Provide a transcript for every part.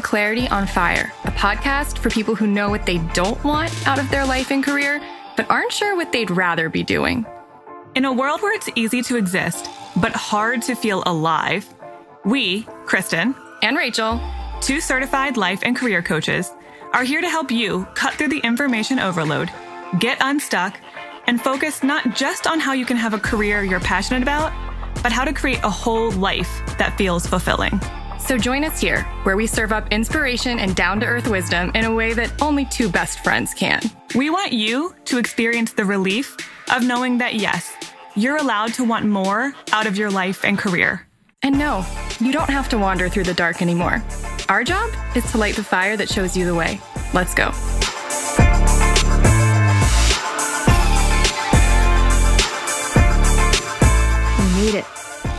Clarity on Fire, a podcast for people who know what they don't want out of their life and career, but aren't sure what they'd rather be doing. In a world where it's easy to exist, but hard to feel alive, we, Kristen and Rachel, 2 certified life and career coaches, are here to help you cut through the information overload, get unstuck, and focus not just on how you can have a career you're passionate about, but how to create a whole life that feels fulfilling. So join us here, where we serve up inspiration and down-to-earth wisdom in a way that only 2 best friends can. We want you to experience the relief of knowing that, yes, you're allowed to want more out of your life and career. And no, you don't have to wander through the dark anymore. Our job is to light the fire that shows you the way. Let's go. We made it.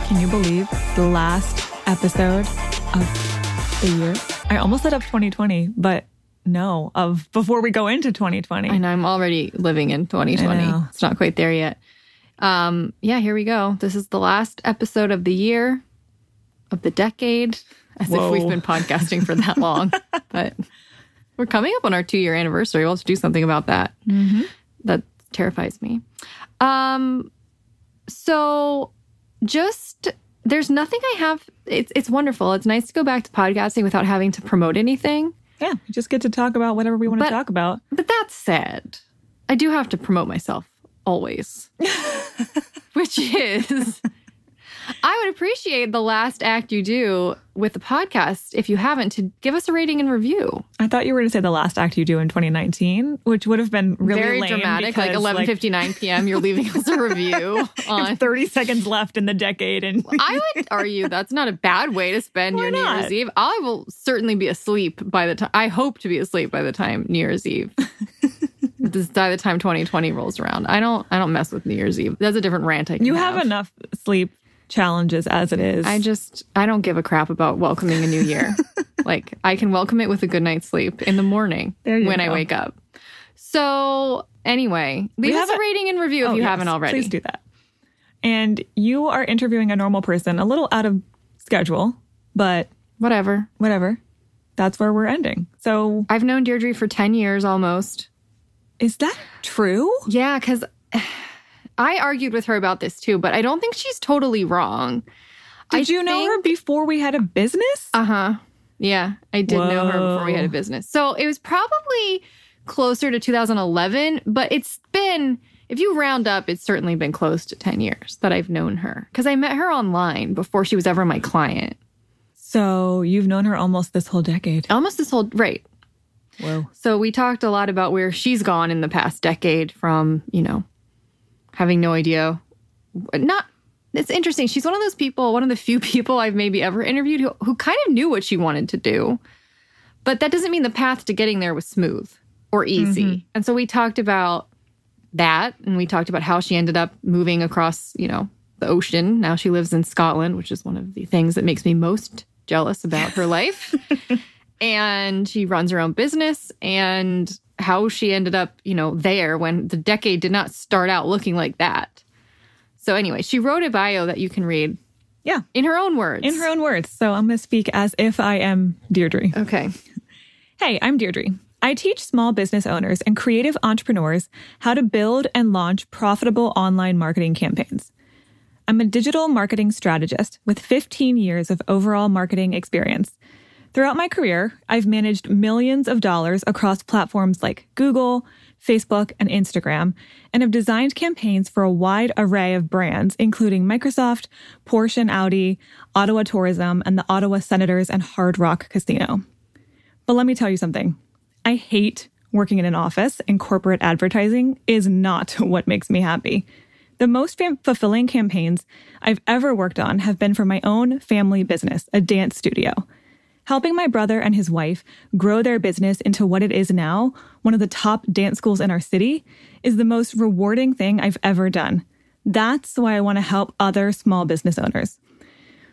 Can you believe the last episode of the year? I almost said of 2020, but no, of before we go into 2020. And I'm already living in 2020. It's not quite there yet. Here we go. This is the last episode of the year, of the decade, as if we've been podcasting for that long. But we're coming up on our 2-year anniversary. We'll have to do something about that. Mm-hmm. That terrifies me. So just, there's nothing I have. It's wonderful. It's nice to go back to podcasting without having to promote anything. Yeah, we just get to talk about whatever we want to talk about. But that said, I do have to promote myself always, which is, I would appreciate the last act you do with the podcast, if you haven't, to give us a rating and review. I thought you were going to say the last act you do in 2019, which would have been really very lame, dramatic, like 11:59 p.m. You're leaving us a review on 30 seconds left in the decade, and I would argue that's not a bad way to spend your New Year's Eve. I will certainly be asleep by the time. I hope to be asleep by the time New Year's Eve. By the time 2020 rolls around, I don't mess with New Year's Eve. That's a different rant. You have enough sleep challenges as it is. I don't give a crap about welcoming a new year. Like, I can welcome it with a good night's sleep in the morning when I wake up. So anyway, leave us a rating and review if you haven't already. Please do that. And you are interviewing a normal person, a little out of schedule, but whatever. That's where we're ending. So I've known Deirdre for 10 years almost. Is that true? Yeah, because I argued with her about this too, but I don't think she's totally wrong. Did you know her before we had a business? Uh-huh. Yeah, I did know her before we had a business. So it was probably closer to 2011, but it's been, if you round up, it's certainly been close to 10 years that I've known her. Because I met her online before she was ever my client. So you've known her almost this whole decade. Right. Whoa. So we talked a lot about where she's gone in the past decade from, having no idea. It's interesting. She's one of those people, one of the few people I've maybe ever interviewed who kind of knew what she wanted to do. But that doesn't mean the path to getting there was smooth or easy. Mm-hmm. And so we talked about that, and we talked about how she ended up moving across, the ocean. Now she lives in Scotland, which is one of the things that makes me most jealous about her life. And she runs her own business, and how she ended up, there when the decade did not start out looking like that. So anyway, she wrote a bio that you can read. Yeah. In her own words. So I'm going to speak as if I am Deirdre. Okay. Hey, I'm Deirdre. I teach small business owners and creative entrepreneurs how to build and launch profitable online marketing campaigns. I'm a digital marketing strategist with 15 years of overall marketing experience. Throughout my career, I've managed millions of dollars across platforms like Google, Facebook, and Instagram, and have designed campaigns for a wide array of brands, including Microsoft, Porsche and Audi, Ottawa Tourism, and the Ottawa Senators and Hard Rock Casino. But let me tell you something. I hate working in an office, and corporate advertising is not what makes me happy. The most fulfilling campaigns I've ever worked on have been for my own family business, a dance studio. Helping my brother and his wife grow their business into what it is now, one of the top dance schools in our city, is the most rewarding thing I've ever done. That's why I want to help other small business owners.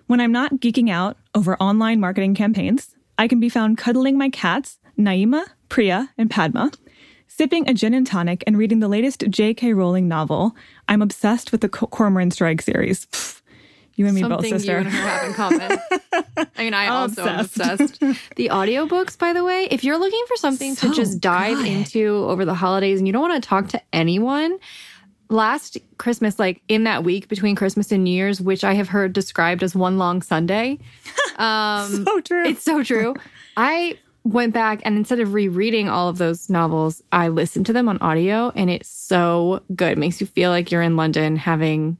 When I'm not geeking out over online marketing campaigns, I can be found cuddling my cats, Naima, Priya, and Padma, sipping a gin and tonic and reading the latest J.K. Rowling novel. I'm obsessed with the Cormoran Strike series. You and me both, Something sister. you and her have in common. I mean, I also am obsessed. The audiobooks, by the way, if you're looking for something to just dive into over the holidays and you don't want to talk to anyone, last Christmas, like in that week between Christmas and New Year's, which I have heard described as one long Sunday. So true. It's so true. I went back and instead of rereading all of those novels, I listened to them on audio, and it's so good. It makes you feel like you're in London having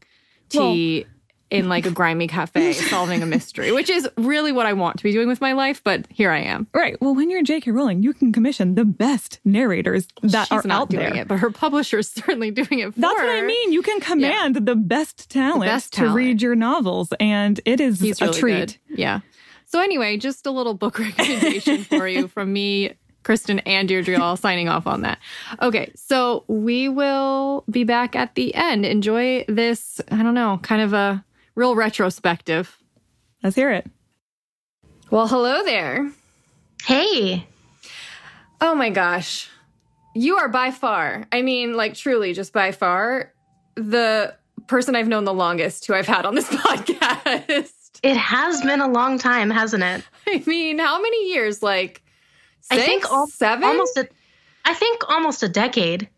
tea in like a grimy cafe solving a mystery, which is really what I want to be doing with my life. But here I am. Right. Well, when you're J.K. Rowling, you can commission the best narrators that She's are not out doing there. it, but her publisher is certainly doing it for That's her. what I mean. You can command the best talent to talent. read your novels, and it is He's a really treat. good. Yeah. So anyway, just a little book recommendation for you from me, Kristen, and Deirdre all signing off on that. Okay, so we will be back at the end. Enjoy this, I don't know, kind of a real retrospective. Let's hear it. Well, hello there. Hey. Oh my gosh. You are by far, I mean, like truly just by far, the person I've known the longest who I've had on this podcast. It has been a long time, hasn't it? I mean, how many years? Like 6, I think 7? almost a decade.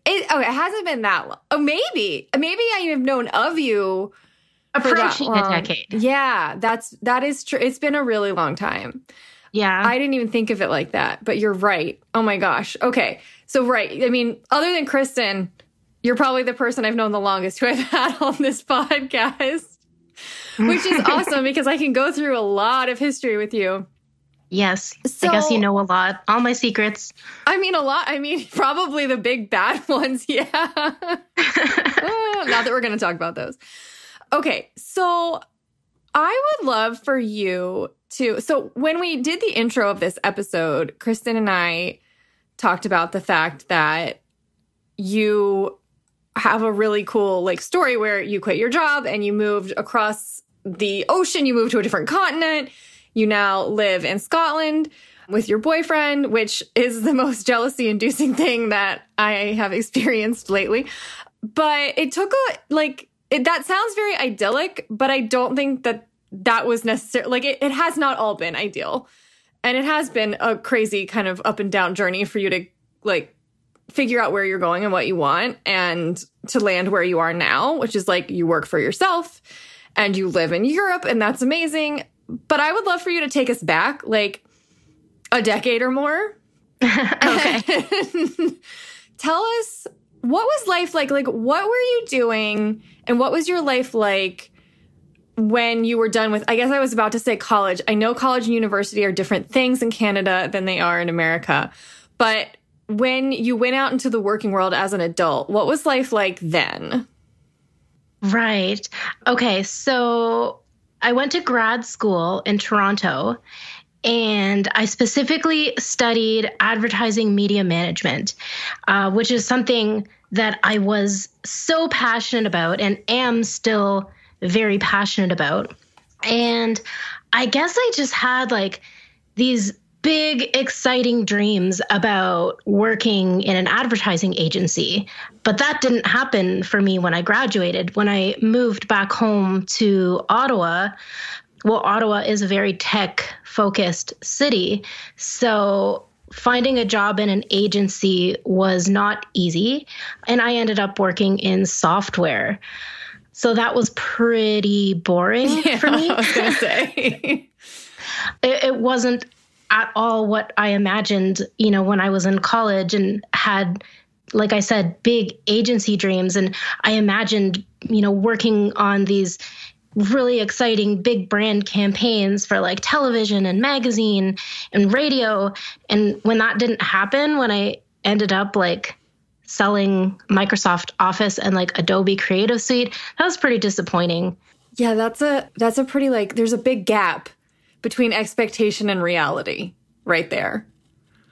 It hasn't been that long. Oh, maybe I have known of you for that Approaching a long. decade. Yeah, that is true. It's been a really long time. Yeah. I didn't even think of it like that, but you're right. Oh my gosh. Okay, so right. I mean, other than Kristen, you're probably the person I've known the longest who I've had on this podcast. Which is awesome because I can go through a lot of history with you. Yes. So, I guess you know a lot. All my secrets. I mean, a lot. I mean, probably the big bad ones. Yeah. Not that we're going to talk about those. Okay. So I would love for you to. So when we did the intro of this episode, Kristen and I talked about the fact that you have a really cool like story where you quit your job and you moved across the ocean, you moved to a different continent. You now live in Scotland with your boyfriend, which is the most jealousy-inducing thing that I have experienced lately. But it took that sounds very idyllic, but I don't think that was necessary. Like it has not all been ideal. And it has been a crazy kind of up and down journey for you to like figure out where you're going and what you want and to land where you are now, which is like you work for yourself and you live in Europe, and that's amazing. But I would love for you to take us back like a decade or more. Okay. Tell us, what was life like? Like, what were you doing and what was your life like when you were done with, I guess I was about to say college. I know college and university are different things in Canada than they are in America. But when you went out into the working world as an adult, what was life like then? Right. Okay. So I went to grad school in Toronto, and I specifically studied advertising media management, which is something that I was so passionate about and am still very passionate about. And I guess I just had like these big, exciting dreams about working in an advertising agency. But that didn't happen for me when I graduated. When I moved back home to Ottawa, well, Ottawa is a very tech-focused city. So finding a job in an agency was not easy. And I ended up working in software. So that was pretty boring for me. I was going to say. It wasn't at all what I imagined, when I was in college and had, like I said, big agency dreams. And I imagined, working on these really exciting big brand campaigns for like television and magazine and radio. And when that didn't happen, when I ended up like selling Microsoft Office and like Adobe Creative Suite, that was pretty disappointing. Yeah, that's a pretty like, there's a big gap between expectation and reality right there.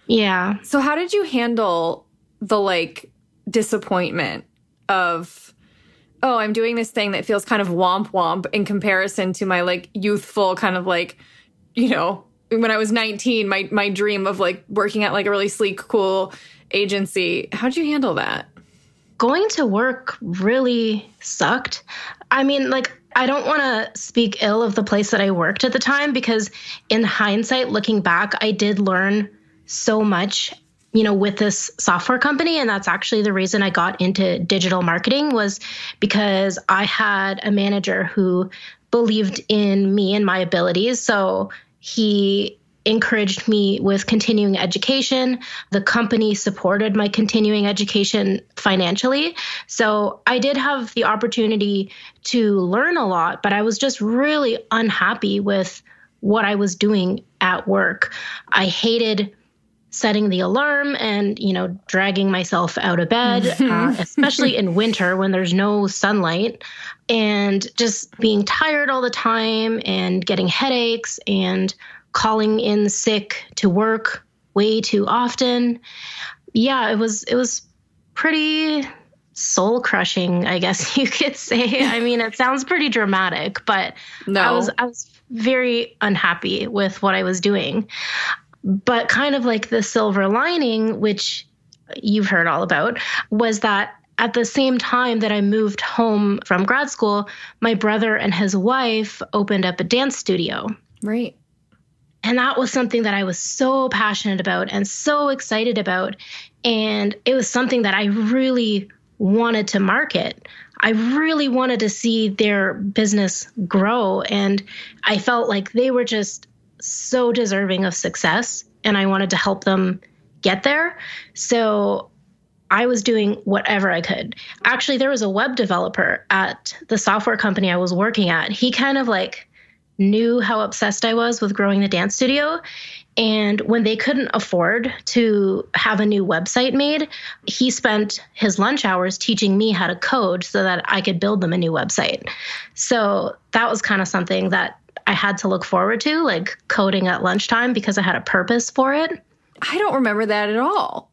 Yeah. So how did you handle the like disappointment of, oh, I'm doing this thing that feels kind of womp womp in comparison to my like youthful kind of like, when I was 19, my dream of like working at like a really sleek, cool agency. How'd you handle that? Going to work really sucked. I mean, like, I don't want to speak ill of the place that I worked at the time, because in hindsight, looking back, I did learn so much, with this software company. And that's actually the reason I got into digital marketing, was because I had a manager who believed in me and my abilities. So he encouraged me with continuing education. The company supported my continuing education financially. So I did have the opportunity to learn a lot, but I was just really unhappy with what I was doing at work. I hated setting the alarm and, dragging myself out of bed, especially in winter when there's no sunlight, and just being tired all the time and getting headaches and calling in sick to work way too often. Yeah, it was pretty soul crushing, I guess you could say. I mean, it sounds pretty dramatic, but no. I was very unhappy with what I was doing. But kind of like the silver lining, which you've heard all about, was that at the same time that I moved home from grad school, my brother and his wife opened up a dance studio. Right. And that was something that I was so passionate about and so excited about. And it was something that I really wanted to market. I really wanted to see their business grow. And I felt like they were just so deserving of success, and I wanted to help them get there. So I was doing whatever I could. Actually, there was a web developer at the software company I was working at. He kind of knew how obsessed I was with growing the dance studio. And when they couldn't afford to have a new website made, he spent his lunch hours teaching me how to code so that I could build them a new website. So that was kind of something that I had to look forward to, coding at lunchtime, because I had a purpose for it. I don't remember that at all.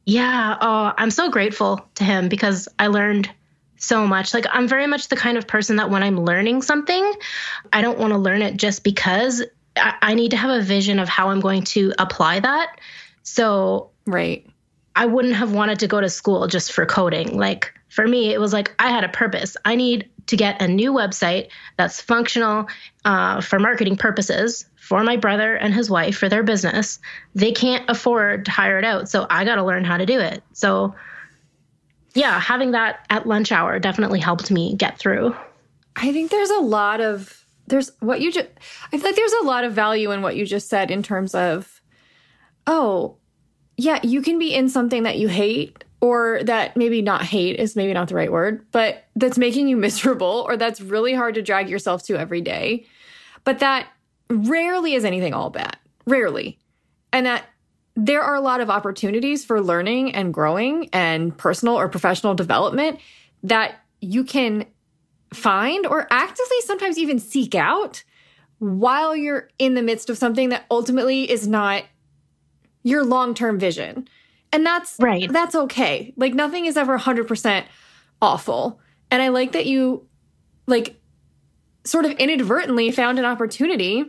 Yeah. Oh, I'm so grateful to him because I learned so much. I'm very much the kind of person that when I'm learning something, I don't want to learn it just because. I need to have a vision of how I'm going to apply that. So right. I wouldn't have wanted to go to school just for coding. For me, it was I had a purpose. I need to get a new website that's functional for marketing purposes for my brother and his wife for their business. They can't afford to hire it out, so I got to learn how to do it. So yeah, having that at lunch hour definitely helped me get through. I think I feel like there's a lot of value in what you just said in terms of, oh, yeah, you can be in something that you hate, or that maybe not hate is maybe not the right word, but that's making you miserable, or that's really hard to drag yourself to every day. But that rarely is anything all bad. Rarely. And that there are a lot of opportunities for learning and growing and personal or professional development that you can find or actively sometimes even seek out while you're in the midst of something that ultimately is not your long-term vision. And that's right. That's okay. Nothing is ever 100% awful. And I like that you sort of inadvertently found an opportunity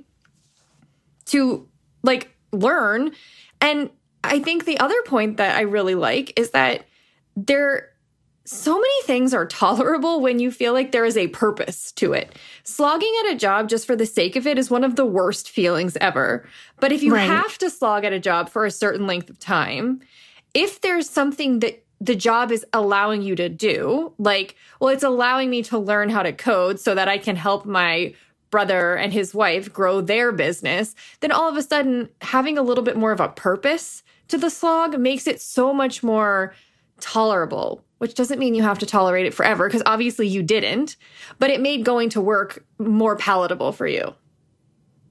to learn. And I think the other point that I really like is that so many things are tolerable when you feel like there is a purpose to it. Slogging at a job just for the sake of it is one of the worst feelings ever. But if you have to slog at a job for a certain length of time, if there's something that the job is allowing you to do, it's allowing me to learn how to code so that I can help my brother and his wife grow their business, then all of a sudden having a little bit more of a purpose to the slog makes it so much more tolerable, which doesn't mean you have to tolerate it forever, because obviously you didn't, but it made going to work more palatable for you.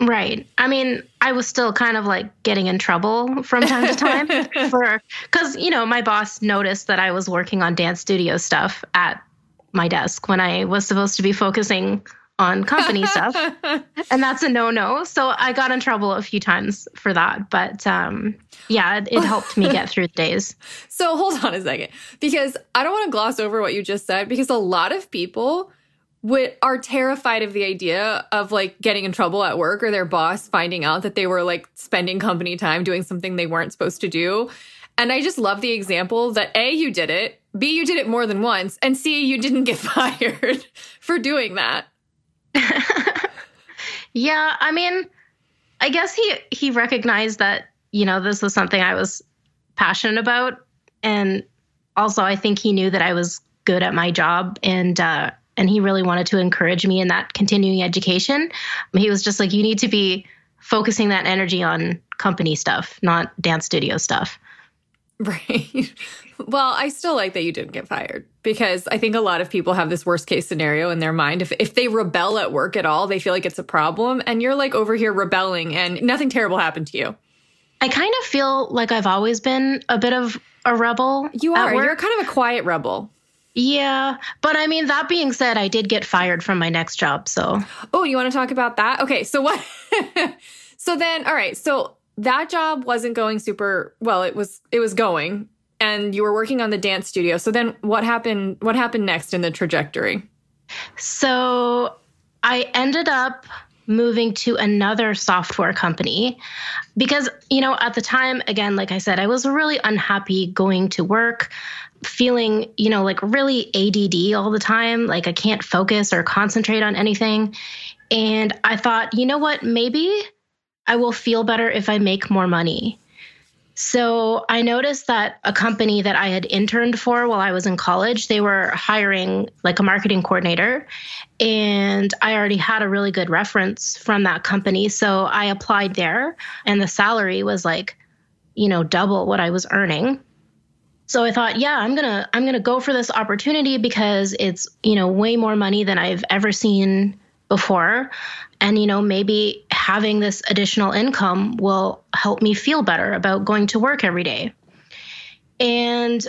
Right. I mean, I was still kind of getting in trouble from time to time because, my boss noticed that I was working on dance studio stuff at my desk when I was supposed to be focusing on company stuff. And that's a no-no. So I got in trouble a few times for that. But it helped me get through the days. So hold on a second, because I don't want to gloss over what you just said, because a lot of people are terrified of the idea of getting in trouble at work, or their boss finding out that they were spending company time doing something they weren't supposed to do. And I just love the example that A, you did it, B, you did it more than once, and C, you didn't get fired for doing that. Yeah, I mean, I guess he recognized that, this was something I was passionate about. And also I think he knew that I was good at my job, and he really wanted to encourage me in that continuing education. He was just like, you need to be focusing that energy on company stuff, not dance studio stuff. Right. Well, I still like that you didn't get fired, because I think a lot of people have this worst case scenario in their mind. If they rebel at work at all, they feel like it's a problem. And you're like over here rebelling and nothing terrible happened to you. I kind of feel like I've always been a bit of a rebel. You are. You're kind of a quiet rebel. Yeah. But I mean, that being said, I did get fired from my next job. So. Oh, you want to talk about that? Okay. So what? So then, all right. So that job wasn't going super well. It was going, and you were working on the dance studio. So then what happened? What happened next in the trajectory? So I ended up moving to another software company because, at the time, again, like I said, I was really unhappy going to work, feeling, like really ADD all the time. Like I can't focus or concentrate on anything. And I thought, you know what, maybe I will feel better if I make more money. So I noticed that a company that I had interned for while I was in college, they were hiring like a marketing coordinator, and I already had a really good reference from that company. So I applied there, and the salary was like, double what I was earning. So I thought, yeah, I'm going to go for this opportunity because it's, way more money than I've ever seen before. And, maybe having this additional income will help me feel better about going to work every day. And,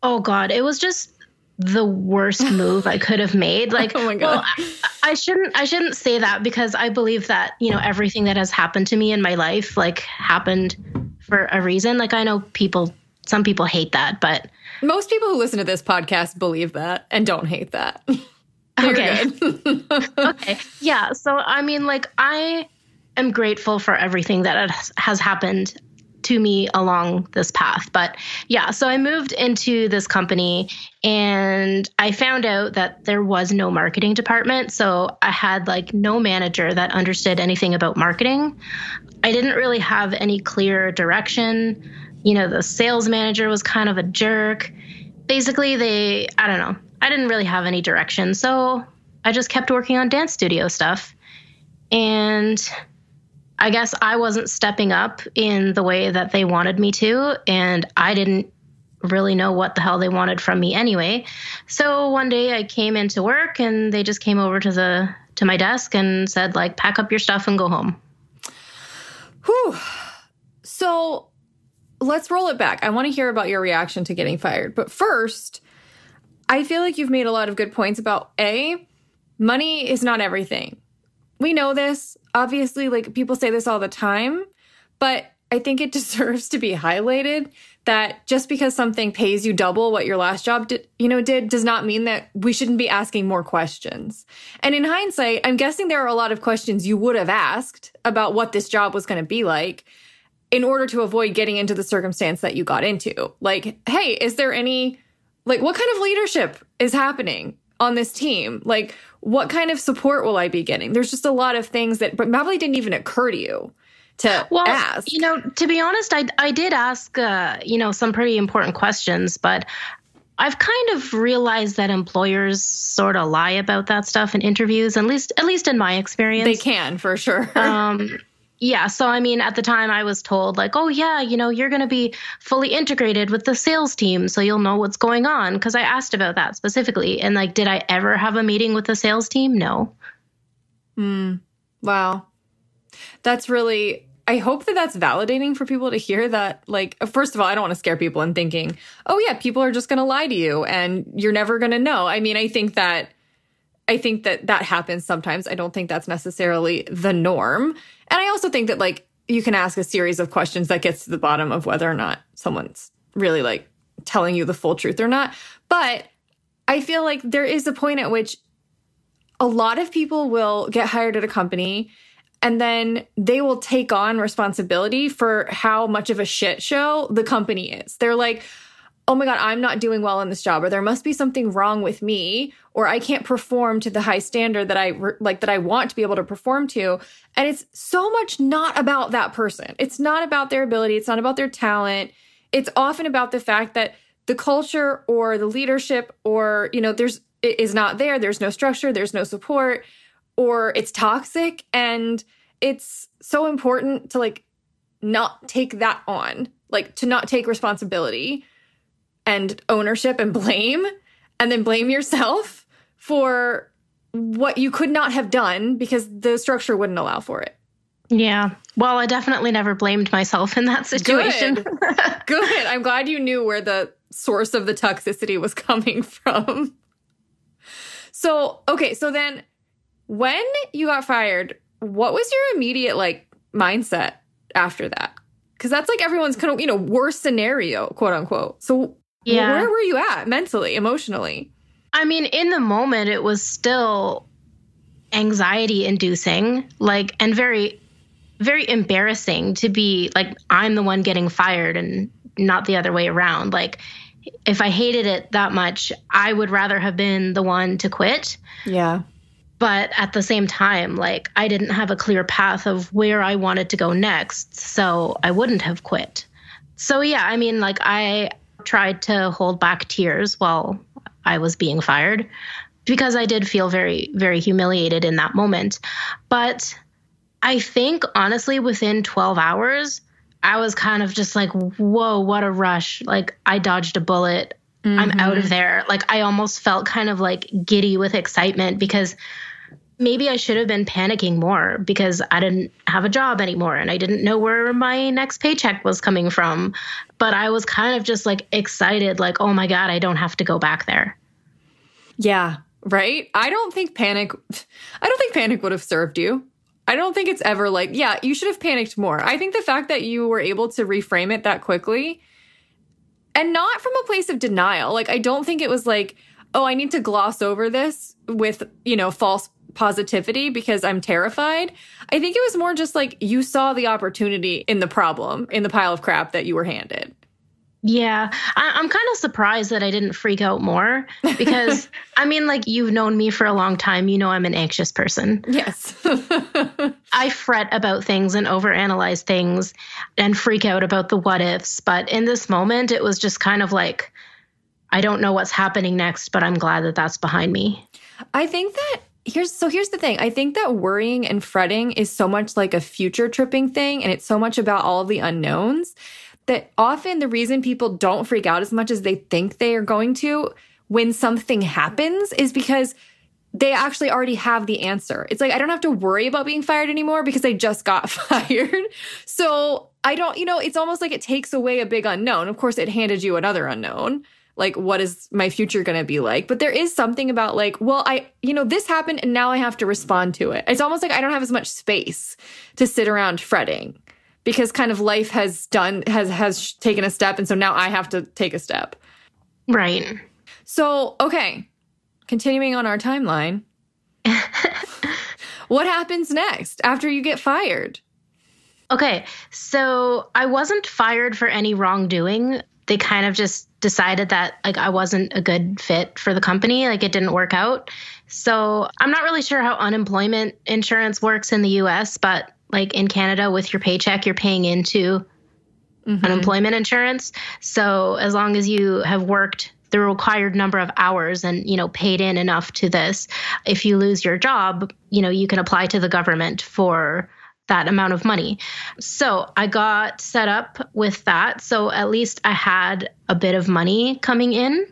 oh God, it was just the worst move I could have made. Like, oh my God. Well, I shouldn't say that, because I believe that, everything that has happened to me in my life, like, happened for a reason. Like, I know some people hate that, but most people who listen to this podcast believe that and don't hate that. Okay. Okay. Yeah. So, I mean, like, I am grateful for everything that has happened to me along this path. But yeah, so I moved into this company, and I found out that there was no marketing department. So I had like no manager that understood anything about marketing. I didn't really have any clear direction. The sales manager was kind of a jerk. Basically, I don't know. I didn't really have any direction. So I just kept working on dance studio stuff. And I guess I wasn't stepping up in the way that they wanted me to. And I didn't really know what the hell they wanted from me anyway. So one day I came into work, and they just came over to my desk and said, like, pack up your stuff and go home. Whew. So let's roll it back. I want to hear about your reaction to getting fired. But first, I feel like you've made a lot of good points about money is not everything. We know this. Obviously, like, people say this all the time, but I think it deserves to be highlighted that just because something pays you double what your last job did does not mean that we shouldn't be asking more questions. And in hindsight, I'm guessing there are a lot of questions you would have asked about what this job was going to be like in order to avoid getting into the circumstance that you got into. Like, hey, is there any, like, what kind of leadership is happening on this team? Like, what kind of support will I be getting? There's just a lot of things that probably didn't even occur to you to ask. To be honest, I did ask, some pretty important questions, but I've kind of realized that employers sort of lie about that stuff in interviews, at least in my experience. They can, for sure. Yeah. So, I mean, at the time I was told, like, oh, yeah, you're going to be fully integrated with the sales team, so you'll know what's going on. Because I asked about that specifically. And, like, did I ever have a meeting with the sales team? No. Wow. That's really, I hope that that's validating for people to hear that. Like, first of all, I don't want to scare people in thinking, oh, yeah, people are just going to lie to you and you're never going to know. I mean, I think that happens sometimes. I don't think that's necessarily the norm. And I also think that, like, you can ask a series of questions that gets to the bottom of whether or not someone's really, like, telling you the full truth or not. But I feel like there is a point at which a lot of people will get hired at a company and then they will take on responsibility for how much of a shit show the company is. They're like, oh my God, I'm not doing well in this job, or there must be something wrong with me, or I can't perform to the high standard that I want to be able to perform to. And it's so much not about that person. It's not about their ability. It's not about their talent. It's often about the fact that the culture or the leadership or, it is not there. There's no structure. There's no support, or it's toxic. And it's so important to like not take that on, like to not take responsibility and ownership and blame, and then blame yourself for what you could not have done because the structure wouldn't allow for it. Yeah. Well, I definitely never blamed myself in that situation. Good. I'm glad you knew where the source of the toxicity was coming from. So, okay. So then when you got fired, what was your immediate like mindset after that? Because that's like everyone's kind of, worst scenario, quote unquote. So yeah. Where were you at mentally, emotionally? I mean, in the moment, it was still anxiety inducing, like, and very, very embarrassing to be like, I'm the one getting fired and not the other way around. Like, if I hated it that much, I would rather have been the one to quit. Yeah. But at the same time, like, I didn't have a clear path of where I wanted to go next, so I wouldn't have quit. So, yeah, I mean, like, I tried to hold back tears while I was being fired because I did feel very, very humiliated in that moment. But I think, honestly, within 12 hours, I was kind of just like, whoa, what a rush. Like, I dodged a bullet. Mm-hmm. I'm out of there. Like, I almost felt kind of like giddy with excitement because maybe I should have been panicking more because I didn't have a job anymore and I didn't know where my next paycheck was coming from. But I was kind of just like excited, like, oh my God, I don't have to go back there. Yeah, right? I don't think panic would have served you. I don't think it's ever like, yeah, you should have panicked more. I think the fact that you were able to reframe it that quickly and not from a place of denial. Like, I don't think it was like, oh, I need to gloss over this with, false positivity because I'm terrified. I think it was more just like you saw the opportunity in the problem, in the pile of crap that you were handed. Yeah, I'm kind of surprised that I didn't freak out more because, I mean, like, you've known me for a long time. You know I'm an anxious person. Yes. I fret about things and overanalyze things and freak out about the what ifs. But in this moment, it was just kind of like, I don't know what's happening next, but I'm glad that that's behind me. I think that here's the thing. I think that worrying and fretting is so much like a future tripping thing. And it's so much about all of the unknowns that often the reason people don't freak out as much as they think they are going to when something happens is because they actually already have the answer. It's like, I don't have to worry about being fired anymore because I just got fired. So I don't, it's almost like it takes away a big unknown. Of course, it handed you another unknown. Like, what is my future going to be like? But there is something about like, well, this happened and now I have to respond to it. It's almost like I don't have as much space to sit around fretting because kind of life has taken a step. And so now I have to take a step. Right. So, okay. Continuing on our timeline. What happens next after you get fired? Okay. So I wasn't fired for any wrongdoing. They kind of just decided that like I wasn't a good fit for the company. Like it didn't work out. So I'm not really sure how unemployment insurance works in the US, but like in Canada with your paycheck, you're paying into unemployment insurance. So as long as you have worked the required number of hours and, paid in enough to this, if you lose your job, you can apply to the government for that amount of money. So I got set up with that. So at least I had a bit of money coming in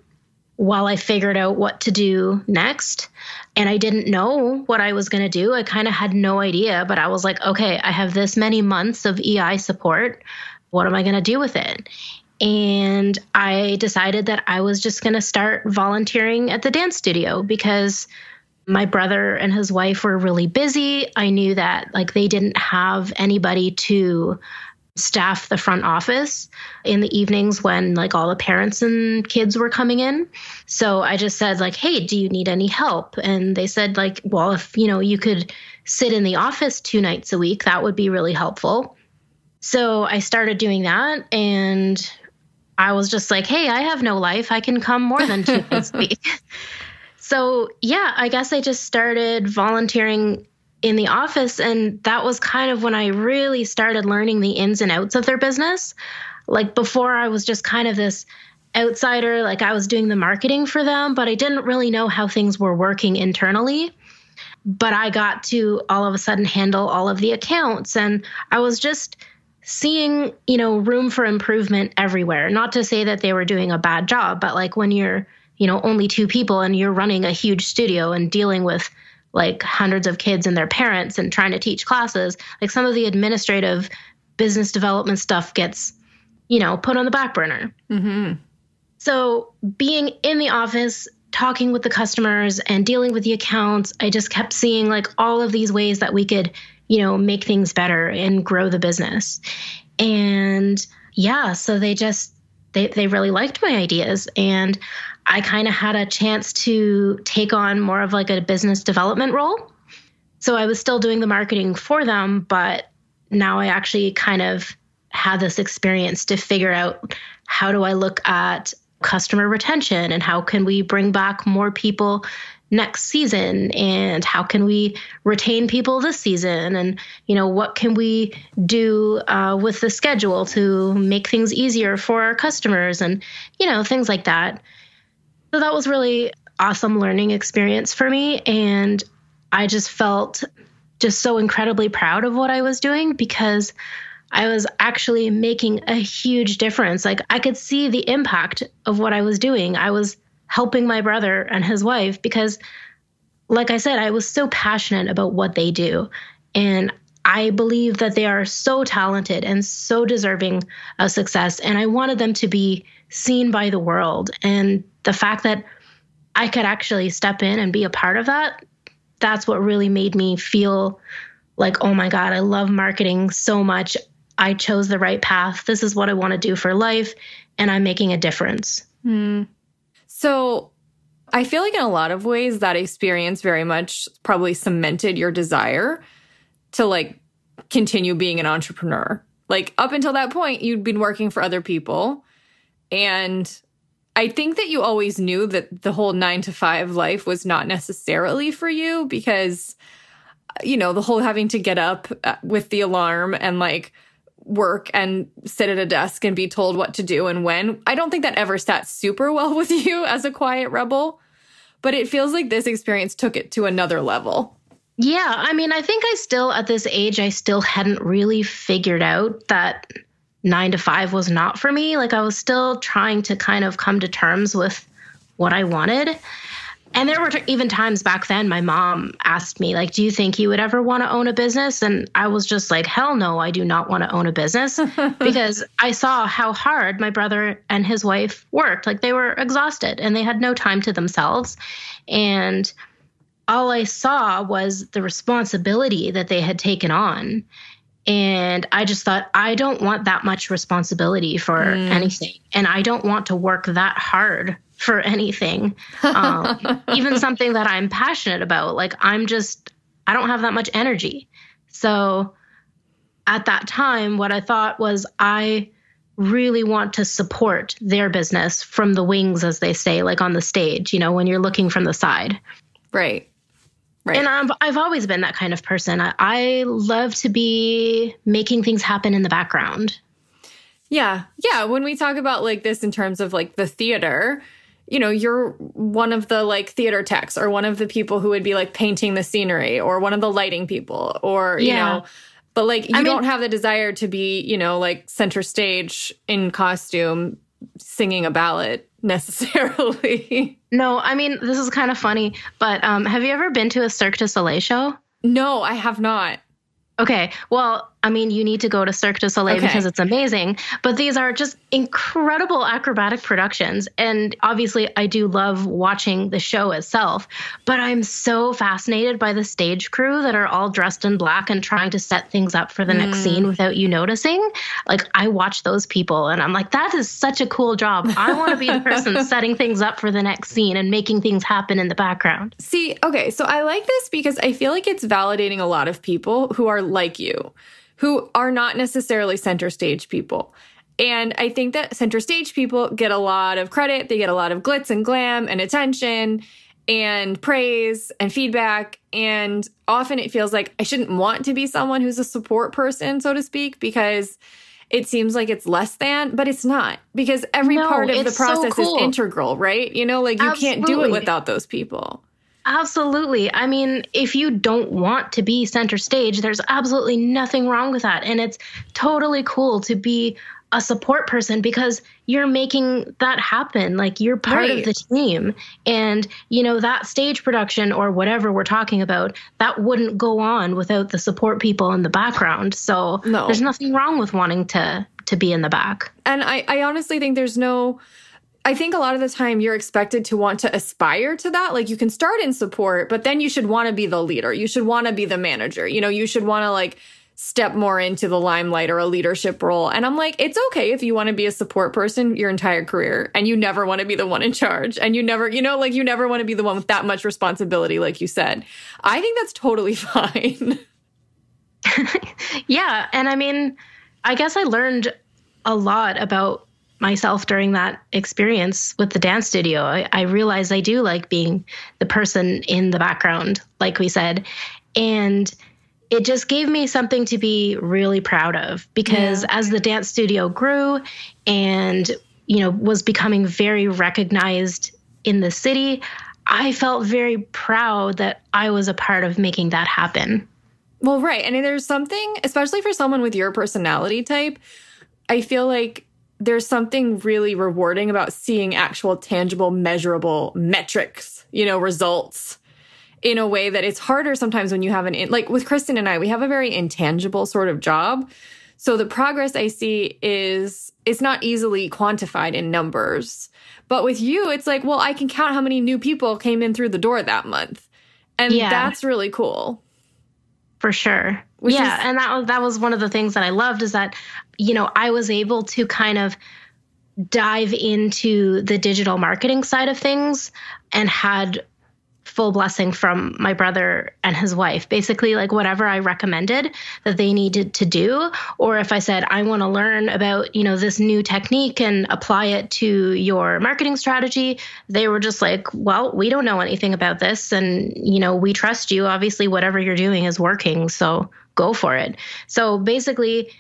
while I figured out what to do next. And I didn't know what I was going to do. I kind of had no idea, but I was like, okay, I have this many months of EI support. What am I going to do with it? And I decided that I was just going to start volunteering at the dance studio because my brother and his wife were really busy. I knew that like they didn't have anybody to staff the front office in the evenings when like all the parents and kids were coming in. So I just said like, hey, do you need any help? And they said like, well, if, you could sit in the office 2 nights a week, that would be really helpful. So I started doing that and I was just like, hey, I have no life. I can come more than 2 days a week. So yeah, I guess I just started volunteering in the office. And that was kind of when I really started learning the ins and outs of their business. Like before, I was just kind of this outsider, like I was doing the marketing for them, but I didn't really know how things were working internally. But I got to all of a sudden handle all of the accounts. And I was just seeing, room for improvement everywhere. Not to say that they were doing a bad job, but like when you're, only 2 people and you're running a huge studio and dealing with like hundreds of kids and their parents and trying to teach classes, like some of the administrative business development stuff gets, put on the back burner. Mm-hmm. So being in the office, talking with the customers and dealing with the accounts, I just kept seeing like all of these ways that we could, make things better and grow the business. And yeah, so they really liked my ideas. And I kind of had a chance to take on more of like a business development role. So I was still doing the marketing for them, but now I actually kind of had this experience to figure out how do I look at customer retention and how can we bring back more people next season and how can we retain people this season and, what can we do with the schedule to make things easier for our customers and, things like that. So that was really awesome learning experience for me. And I just felt just so incredibly proud of what I was doing because I was actually making a huge difference. Like I could see the impact of what I was doing. I was helping my brother and his wife because, like I said, I was so passionate about what they do. And I believe that they are so talented and so deserving of success. And I wanted them to be seen by the world. And the fact that I could actually step in and be a part of that, that's what really made me feel like, oh my God, I love marketing so much. I chose the right path. This is what I want to do for life. And I'm making a difference. So I feel like in a lot of ways that experience very much probably cemented your desire to like continue being an entrepreneur. Like up until that point, you'd been working for other people. And I think that you always knew that the whole 9-to-5 life was not necessarily for you because, the whole having to get up with the alarm and like work and sit at a desk and be told what to do and when. I don't think that ever sat super well with you as a quiet rebel, but it feels like this experience took it to another level. Yeah. I mean, I think at this age, I still hadn't really figured out that 9-to-5 was not for me. Like I was still trying to kind of come to terms with what I wanted. And there were even times back then my mom asked me, like, do you think you would ever want to own a business? And I was just like, hell no, I do not want to own a business because I saw how hard my brother and his wife worked. Like they were exhausted and they had no time to themselves. And all I saw was the responsibility that they had taken on. And I just thought, I don't want that much responsibility for anything. And I don't want to work that hard for anything, even something that I'm passionate about. Like I don't have that much energy. So at that time, what I thought was I really want to support their business from the wings, as they say, like on the stage, when you're looking from the side. Right. Right. And I've always been that kind of person. I love to be making things happen in the background. Yeah. Yeah. When we talk about like this in terms of like the theater, you're one of the like theater techs or one of the people who would be like painting the scenery or one of the lighting people or, but like you don't have the desire to be, like center stage in costume singing a ballad necessarily. No, I mean, this is kind of funny, but have you ever been to a Cirque du Soleil show? No, I have not. Okay. Well, I mean, you need to go to Cirque du Soleil because it's amazing. But these are just incredible acrobatic productions. And obviously, I do love watching the show itself. But I'm so fascinated by the stage crew that are all dressed in black and trying to set things up for the next scene without you noticing. Like, I watch those people and I'm like, that is such a cool job. I want to be the person setting things up for the next scene and making things happen in the background. See, okay, so I like this because I feel like it's validating a lot of people who are like you, who are not necessarily center stage people. And I think that center stage people get a lot of credit. They get a lot of glitz and glam and attention and praise and feedback. And often it feels like I shouldn't want to be someone who's a support person, so to speak, because it seems like it's less than, but it's not, because every part of the process is integral, right? You know, like you can't do it without those people. Absolutely. I mean, if you don't want to be center stage, there's absolutely nothing wrong with that. And it's totally cool to be a support person because you're making that happen. Like you're part of the team. And, you know, that stage production or whatever we're talking about, that wouldn't go on without the support people in the background. So there's nothing wrong with wanting to be in the back. And I honestly think I think a lot of the time you're expected to want to aspire to that. Like you can start in support, but then you should want to be the leader. You should want to be the manager. You know, you should want to like step more into the limelight or a leadership role. And I'm like, it's okay if you want to be a support person your entire career and you never want to be the one in charge and you never, you know, like you never want to be the one with that much responsibility, like you said. I think that's totally fine. Yeah. And I mean, I guess I learned a lot about myself during that experience with the dance studio. I realized I do like being the person in the background, like we said. And it just gave me something to be really proud of because as the dance studio grew and, you know, was becoming very recognized in the city, I felt very proud that I was a part of making that happen. Well, right. And there's something, especially for someone with your personality type, I feel like there's something really rewarding about seeing actual tangible, measurable metrics, you know, results in a way that it's harder sometimes when you have like with Kristen and I, we have a very intangible sort of job. So the progress I see it's not easily quantified in numbers. But with you, it's like, well, I can count how many new people came in through the door that month. And that's really cool. For sure. And that was one of the things that I loved is that, you know, I was able to kind of dive into the digital marketing side of things and had full blessing from my brother and his wife. Basically, like whatever I recommended that they needed to do, or if I said, I want to learn about, you know, this new technique and apply it to your marketing strategy, they were just like, well, we don't know anything about this. And, you know, we trust you. Obviously, whatever you're doing is working. So go for it. So basically,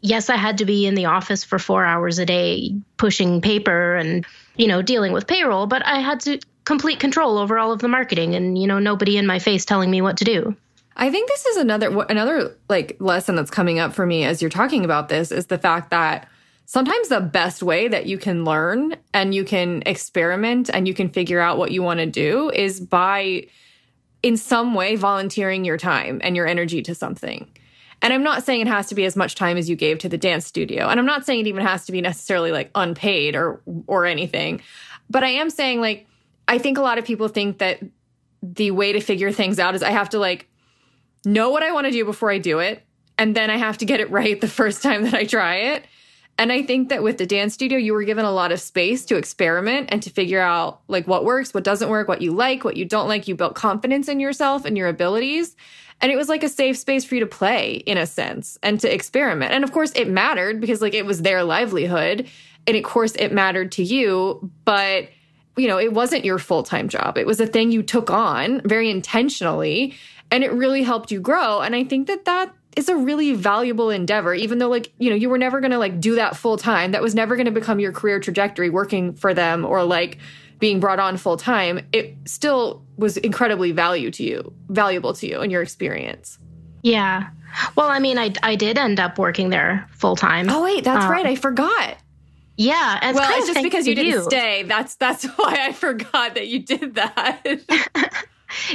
yes, I had to be in the office for 4 hours a day pushing paper and, you know, dealing with payroll, but I had to complete control over all of the marketing and, you know, nobody in my face telling me what to do. I think this is another like lesson that's coming up for me as you're talking about this is the fact that sometimes the best way that you can learn and you can experiment and you can figure out what you want to do is by in some way volunteering your time and your energy to something. And I'm not saying it has to be as much time as you gave to the dance studio. And I'm not saying it even has to be necessarily like unpaid or anything. But I am saying like, I think a lot of people think that the way to figure things out is I have to like know what I want to do before I do it. And then I have to get it right the first time that I try it. And I think that with the dance studio, you were given a lot of space to experiment and to figure out like what works, what doesn't work, what you like, what you don't like. You built confidence in yourself and your abilities. And it was like a safe space for you to play in a sense and to experiment. And of course it mattered because like it was their livelihood. And of course it mattered to you, but you know, it wasn't your full-time job. It was a thing you took on very intentionally and it really helped you grow. And I think that is a really valuable endeavor, even though like, you know, you were never going to like do that full time. That was never going to become your career trajectory working for them or like being brought on full time. It still was incredibly valuable to you and your experience. Yeah. Well, I mean, I did end up working there full time. Oh, wait, that's right. I forgot. Yeah. And well, it's just because you didn't stay. That's why I forgot that you did that.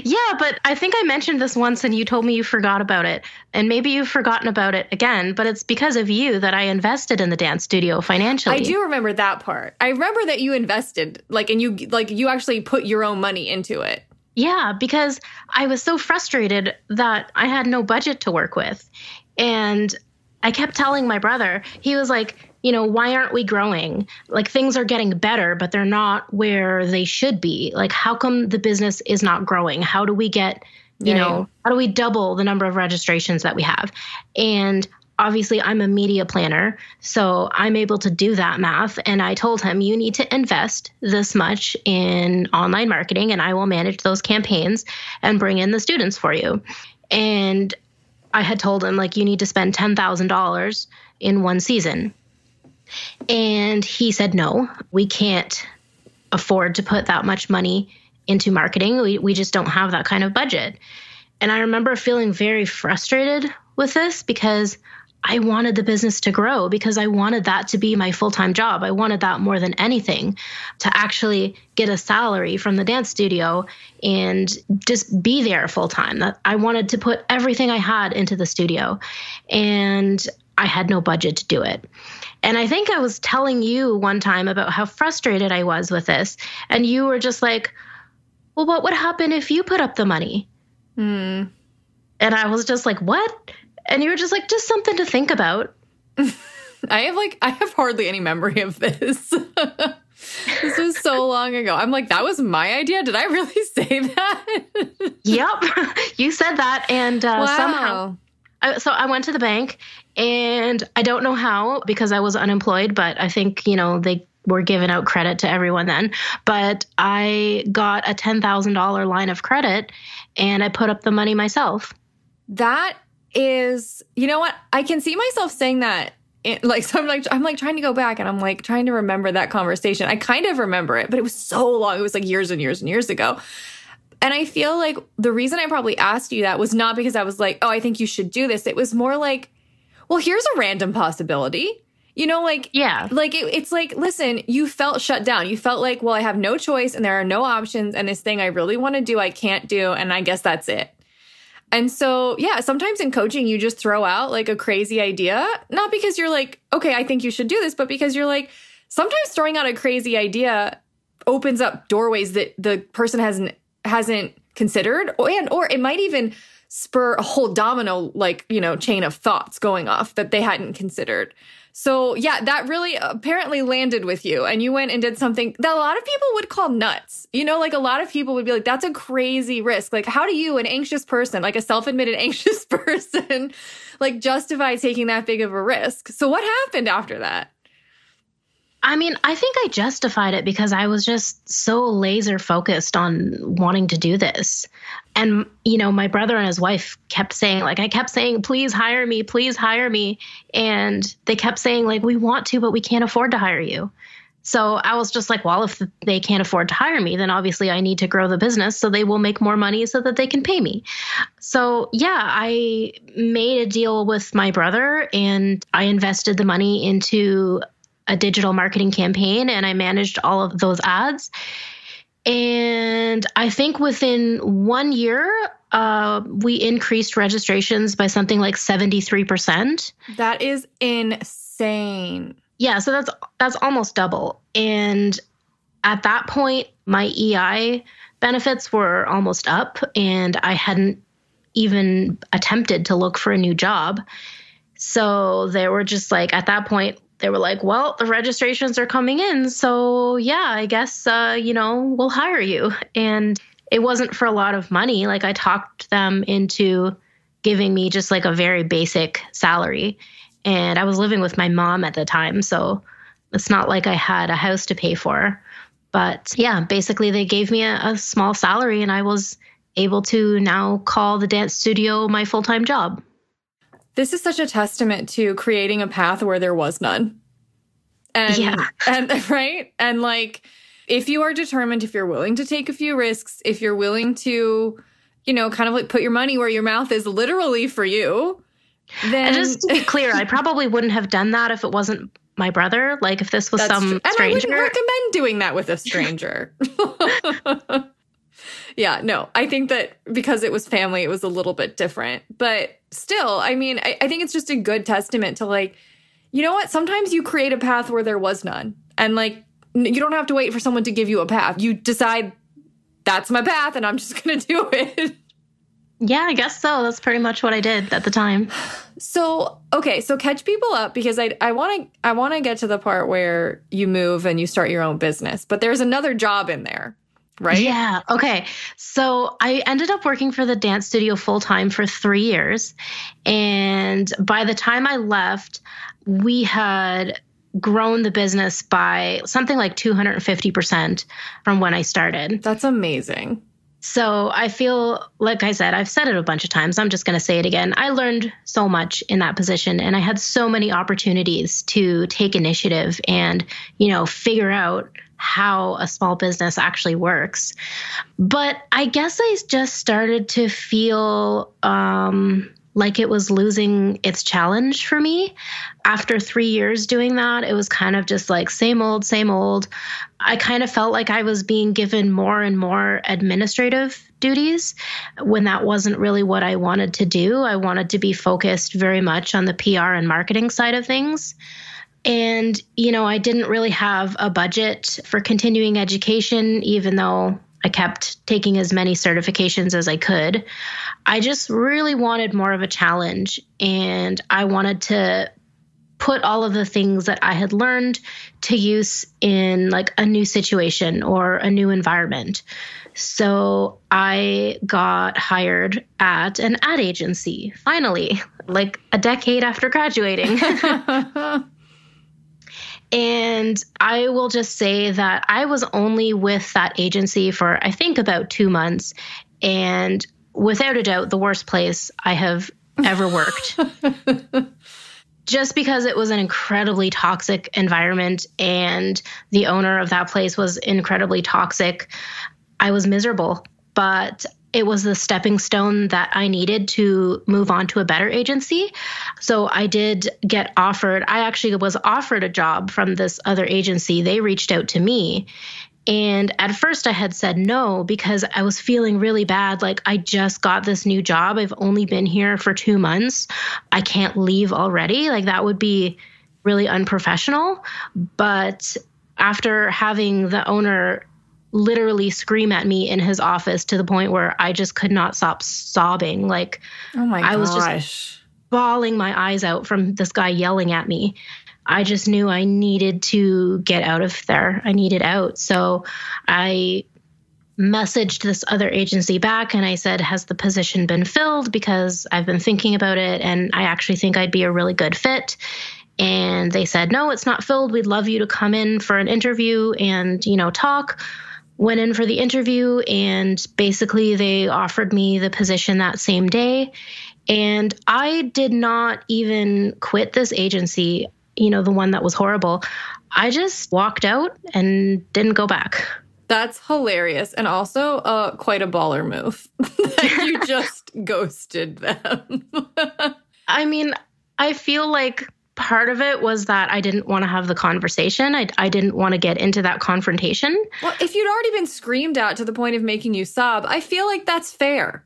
Yeah, but I think I mentioned this once and you told me you forgot about it. And maybe you've forgotten about it again, but it's because of you that I invested in the dance studio financially. I do remember that part. I remember that you invested, and you actually put your own money into it. Yeah, because I was so frustrated that I had no budget to work with. And I kept telling my brother, he was like, you know, why aren't we growing? Like things are getting better, but they're not where they should be. Like, how come the business is not growing? How do we get, how do we double the number of registrations that we have? And obviously I'm a media planner, so I'm able to do that math. And I told him, you need to invest this much in online marketing and I will manage those campaigns and bring in the students for you. And I had told him, like, you need to spend $10,000 in one season. And he said, no, we can't afford to put that much money into marketing. We just don't have that kind of budget. And I remember feeling very frustrated with this because I wanted the business to grow, because I wanted that to be my full-time job. I wanted that more than anything, to actually get a salary from the dance studio and just be there full-time. That I wanted to put everything I had into the studio, and I had no budget to do it. And I think I was telling you one time about how frustrated I was with this, and you were just like, well, what would happen if you put up the money? And I was just like, what? And you were just like, just something to think about. I have hardly any memory of this. This was so long ago. I'm like, that was my idea. Did I really say that? Yep. You said that. And wow. Somehow. So I went to the bank, and I don't know how, because I was unemployed, but I think, they were giving out credit to everyone then. But I got a $10,000 line of credit, and I put up the money myself. That is, you know what? I can see myself saying that. So I'm like trying to go back, and I'm like trying to remember that conversation. I kind of remember it, but it was so long. It was like years and years and years ago. And I feel like the reason I probably asked you that was not because I was like, oh, I think you should do this. It was more like, well, here's a random possibility. Yeah. It's like, listen, you felt shut down. You felt like, well, I have no choice and there are no options. And this thing I really want to do, I can't do. And I guess that's it. And so, yeah, sometimes in coaching, you just throw out like a crazy idea, not because you're like, okay, I think you should do this, but because you're like, sometimes throwing out a crazy idea opens up doorways that the person hasn't considered, or it might even spur a whole domino, chain of thoughts going off that they hadn't considered. So yeah, that really apparently landed with you, and you went and did something that a lot of people would call nuts. A lot of people would be like, that's a crazy risk. Like, how do you, an anxious person, like a self-admitted anxious person, justify taking that big of a risk? So what happened after that? I mean, I think I justified it because I was just so laser focused on wanting to do this. And, my brother and his wife kept saying, I kept saying, please hire me, please hire me. And they kept saying, we want to, but we can't afford to hire you. So I was just like, well, if they can't afford to hire me, then obviously I need to grow the business so they will make more money so that they can pay me. So yeah, I made a deal with my brother, and I invested the money into a digital marketing campaign, and I managed all of those ads. And I think within 1 year, we increased registrations by something like 73%. That is insane. Yeah, so that's almost double. And at that point, my EI benefits were almost up, and I hadn't even attempted to look for a new job. So they were just like, at that point, they were like, well, the registrations are coming in. So yeah, I guess, we'll hire you. And it wasn't for a lot of money. I talked them into giving me just a very basic salary. And I was living with my mom at the time, so it's not like I had a house to pay for. But yeah, basically they gave me a small salary, and I was able to now call the dance studio my full-time job. This is such a testament to creating a path where there was none. And, yeah. And right? And if you are determined, if you're willing to take a few risks, if you're willing to, put your money where your mouth is literally for you, then... And just to be clear, I probably wouldn't have done that if it wasn't my brother. If this was some stranger. And I wouldn't recommend doing that with a stranger. Yeah, no, I think that because it was family, it was a little bit different. But still, I mean, I think it's just a good testament to you know what? Sometimes you create a path where there was none. And you don't have to wait for someone to give you a path. You decide, that's my path, and I'm just going to do it. Yeah, I guess so. That's pretty much what I did at the time. So, okay, so catch people up, because I want to get to the part where you move and you start your own business. But there's another job in there. right? Yeah. Okay. So I ended up working for the dance studio full time for 3 years. And by the time I left, we had grown the business by something like 250% from when I started. That's amazing. So I feel, like I said, I've said it a bunch of times. I'm just going to say it again. I learned so much in that position, and I had so many opportunities to take initiative and, figure out how a small business actually works. But I guess I just started to feel like it was losing its challenge for me. After 3 years doing that, it was kind of just like same old, same old. I kind of felt like I was being given more and more administrative duties when that wasn't really what I wanted to do. I wanted to be focused very much on the PR and marketing side of things. And, I didn't really have a budget for continuing education, even though I kept taking as many certifications as I could. I just really wanted more of a challenge, and I wanted to put all of the things that I had learned to use in like a new situation or a new environment. So I got hired at an ad agency, finally, like a decade after graduating. And I will just say that I was only with that agency for, I think, about 2 months. And without a doubt, the worst place I have ever worked. Just because it was an incredibly toxic environment and the owner of that place was incredibly toxic, I was miserable. But it was the stepping stone that I needed to move on to a better agency. So I did get offered. I actually was offered a job from this other agency. They reached out to me. And at first I had said no because I was feeling really bad. Like, I just got this new job. I've only been here for 2 months. I can't leave already. Like, that would be really unprofessional. But after having the owner literally scream at me in his office to the point where I just could not stop sobbing. Like, oh my gosh. I was just bawling my eyes out from this guy yelling at me. I just knew I needed to get out of there. I needed out. So I messaged this other agency back and I said, has the position been filled? Because I've been thinking about it and I actually think I'd be a really good fit. And they said, no, it's not filled. We'd love you to come in for an interview and, talk. Went in for the interview and basically they offered me the position that same day. And I did not even quit this agency, the one that was horrible. I just walked out and didn't go back. That's hilarious. And also quite a baller move that you just ghosted them. I mean, I feel like part of it was that I didn't want to have the conversation. I didn't want to get into that confrontation. Well, if you'd already been screamed at to the point of making you sob, I feel like that's fair.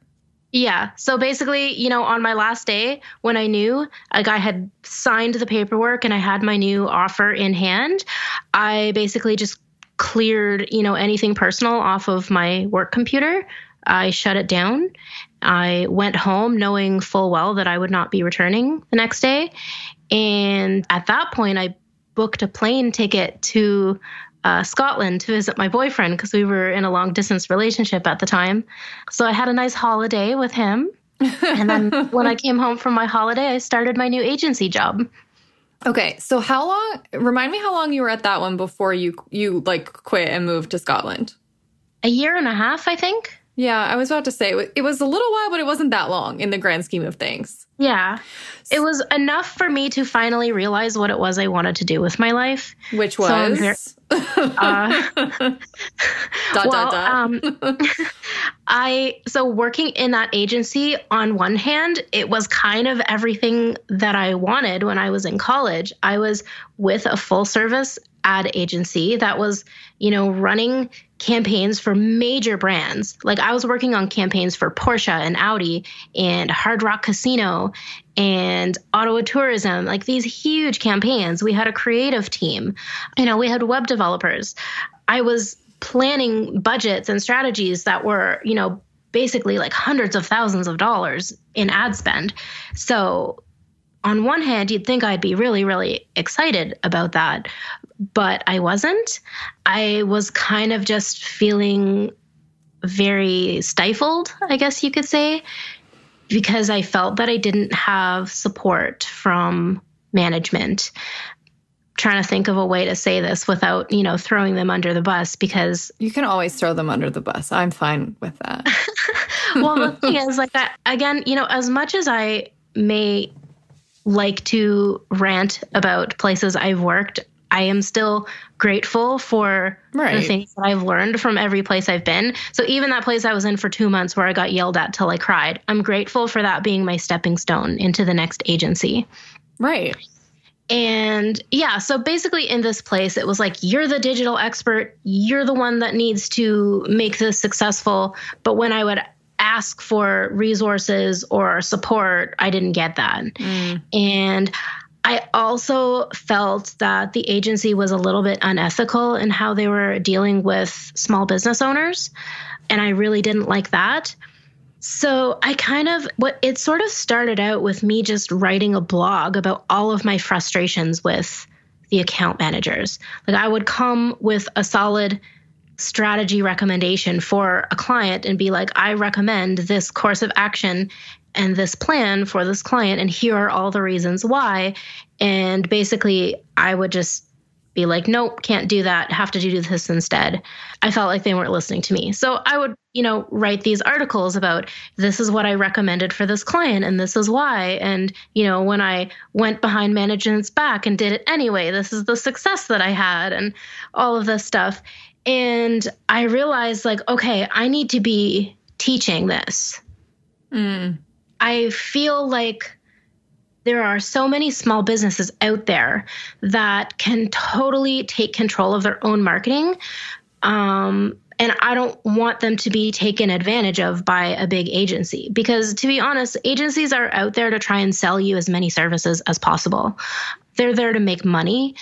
Yeah. So basically, on my last day when I knew like I had signed the paperwork and I had my new offer in hand, I basically just cleared, anything personal off of my work computer. I shut it down. I went home knowing full well that I would not be returning the next day. And at that point, I booked a plane ticket to Scotland to visit my boyfriend because we were in a long distance relationship at the time. So I had a nice holiday with him. And then when I came home from my holiday, I started my new agency job. Okay. So remind me how long you were at that one before you like quit and moved to Scotland? A year and a half, I think. Yeah, I was about to say it was a little while, but it wasn't that long in the grand scheme of things. Yeah. It was enough for me to finally realize what it was I wanted to do with my life. Which was? So working in that agency, on one hand, it was kind of everything that I wanted when I was in college. I was with a full service ad agency that was, running campaigns for major brands. Like, I was working on campaigns for Porsche and Audi and Hard Rock Casino and Ottawa Tourism, like these huge campaigns. We had a creative team. We had web developers. I was planning budgets and strategies that were, basically like hundreds of thousands of dollars in ad spend. So on one hand, you'd think I'd be really, really excited about that, but I wasn't. I was kind of just feeling very stifled, I guess you could say, because I felt that I didn't have support from management. Trying to think of a way to say this without, throwing them under the bus, because you can always throw them under the bus. I'm fine with that. Well, the thing is, like, again, as much as I may like to rant about places I've worked, I am still grateful for the things that I've learned from every place I've been. So even that place I was in for 2 months where I got yelled at till I cried, I'm grateful for that being my stepping stone into the next agency. Right. And yeah, so basically in this place, it was like, you're the digital expert. You're the one that needs to make this successful. But when I would ask for resources or support, I didn't get that. And I also felt that the agency was a little bit unethical in how they were dealing with small business owners. And I really didn't like that. So it sort of started out with me just writing a blog about all of my frustrations with the account managers. Like, I would come with a solid strategy recommendation for a client and be like, I recommend this course of action and this plan for this client, and here are all the reasons why. And basically, I would just be like, nope, can't do that, have to do this instead. I felt like they weren't listening to me. So I would, write these articles about, this is what I recommended for this client and this is why. And, when I went behind management's back and did it anyway, this is the success that I had and all of this stuff. And I realized, like, okay, I need to be teaching this. I feel like there are so many small businesses out there that can totally take control of their own marketing. And I don't want them to be taken advantage of by a big agency, because, to be honest, agencies are out there to try and sell you as many services as possible. They're there to make money,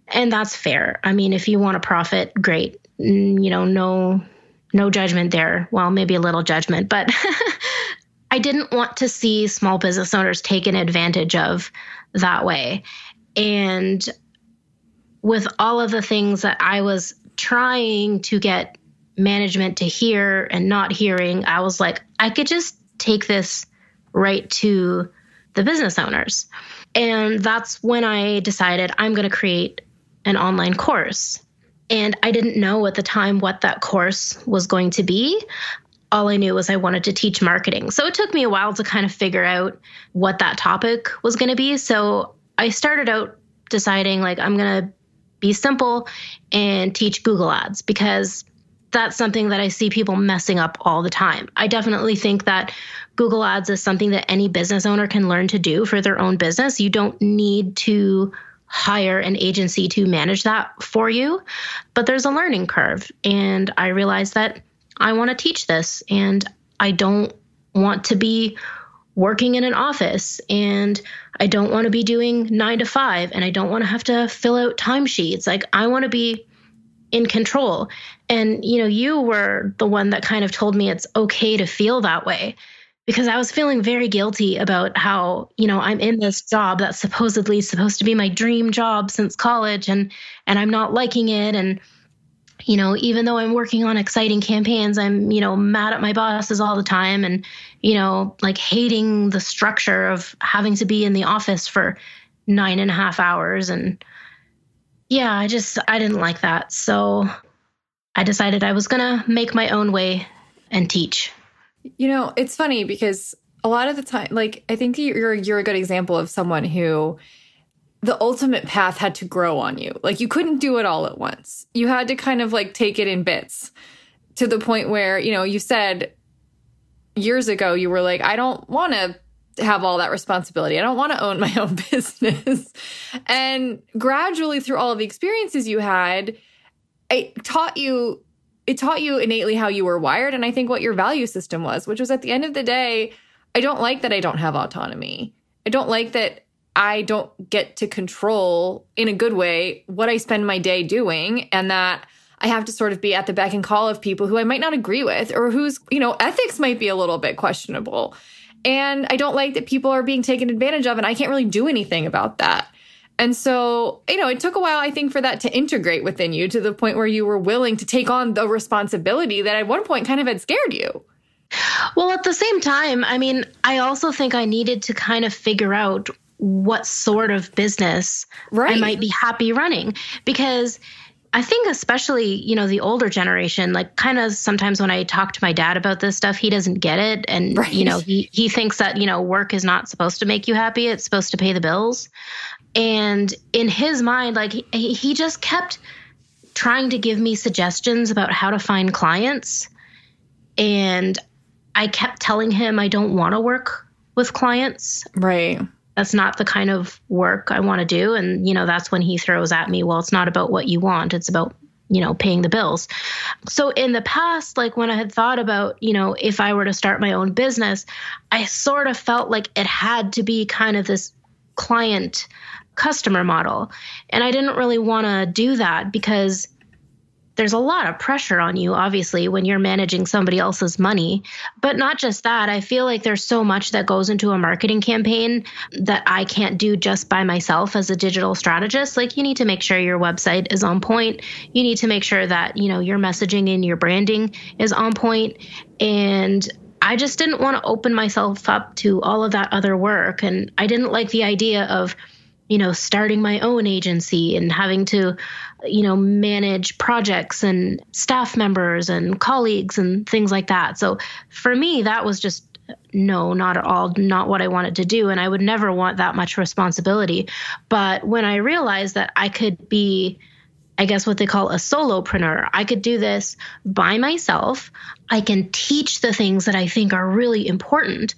and that's fair. I mean, if you want to profit, great. No judgment there. Well, maybe a little judgment, but I didn't want to see small business owners taken advantage of that way. And with all of the things that I was trying to get management to hear and not hearing, I was like, I could just take this right to the business owners. And that's when I decided I'm going to create an online course. And I didn't know at the time what that course was going to be. All I knew was I wanted to teach marketing. So it took me a while to kind of figure out what that topic was going to be. So I started out deciding, like, I'm going to be simple and teach Google Ads, because that's something that I see people messing up all the time. I definitely think that Google Ads is something that any business owner can learn to do for their own business. You don't need to hire an agency to manage that for you, but there's a learning curve. And I realized that I want to teach this, and I don't want to be working in an office, and I don't want to be doing 9 to 5, and I don't want to have to fill out timesheets. Like, I want to be in control. And, you were the one that kind of told me it's okay to feel that way, because I was feeling very guilty about how, I'm in this job that's supposedly supposed to be my dream job since college, and I'm not liking it. And, even though I'm working on exciting campaigns, I'm, mad at my bosses all the time, and, like, hating the structure of having to be in the office for 9.5 hours. And yeah, I didn't like that. So I decided I was going to make my own way and teach. It's funny because a lot of the time, like, I think you're a good example of someone who the ultimate path had to grow on you. Like, you couldn't do it all at once. You had to kind of, like, take it in bits, to the point where, you said years ago, you were like, I don't want to have all that responsibility. I don't want to own my own business. And gradually, through all of the experiences you had, it taught you innately how you were wired, and I think what your value system was, which was, at the end of the day, I don't like that I don't have autonomy. I don't like that I don't get to control, in a good way, what I spend my day doing, and that I have to sort of be at the beck and call of people who I might not agree with, or whose, ethics might be a little bit questionable. And I don't like that people are being taken advantage of, and I can't really do anything about that. And so, it took a while, I think, for that to integrate within you to the point where you were willing to take on the responsibility that at one point kind of had scared you. Well, at the same time, I also think I needed to kind of figure out what sort of business I might be happy running, because I think especially, the older generation, like kind of sometimes when I talk to my dad about this stuff, he doesn't get it. And, he thinks that, work is not supposed to make you happy. It's supposed to pay the bills. And in his mind, like he just kept trying to give me suggestions about how to find clients. And I kept telling him I don't want to work with clients. Right. That's not the kind of work I want to do. And, that's when he throws at me, well, it's not about what you want. It's about, paying the bills. So in the past, like when I had thought about, if I were to start my own business, I sort of felt like it had to be kind of this client customer model. And I didn't really want to do that because there's a lot of pressure on you, obviously, when you're managing somebody else's money. But not just that, I feel like there's so much that goes into a marketing campaign that I can't do just by myself as a digital strategist. Like you need to make sure your website is on point. You need to make sure that, your messaging and your branding is on point. And I just didn't want to open myself up to all of that other work. And I didn't like the idea of, starting my own agency and having to, manage projects and staff members and colleagues and things like that. So for me, that was just no, not at all, not what I wanted to do. And I would never want that much responsibility. But when I realized that I could be, I guess what they call a solopreneur, I could do this by myself. I can teach the things that I think are really important.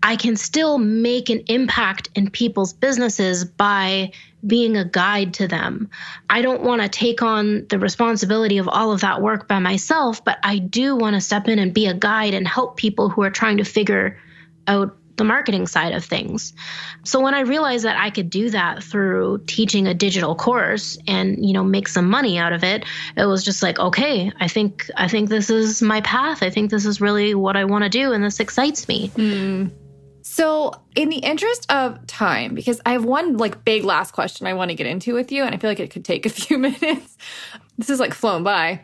I can still make an impact in people's businesses by being a guide to them. I don't want to take on the responsibility of all of that work by myself, but I do want to step in and be a guide and help people who are trying to figure out the marketing side of things. So when I realized that I could do that through teaching a digital course and, make some money out of it, it was just like, okay, I think this is my path. I think this is really what I want to do. And this excites me. So in the interest of time, because I have one big last question I want to get into with you, and I feel like it could take a few minutes. This is flown by.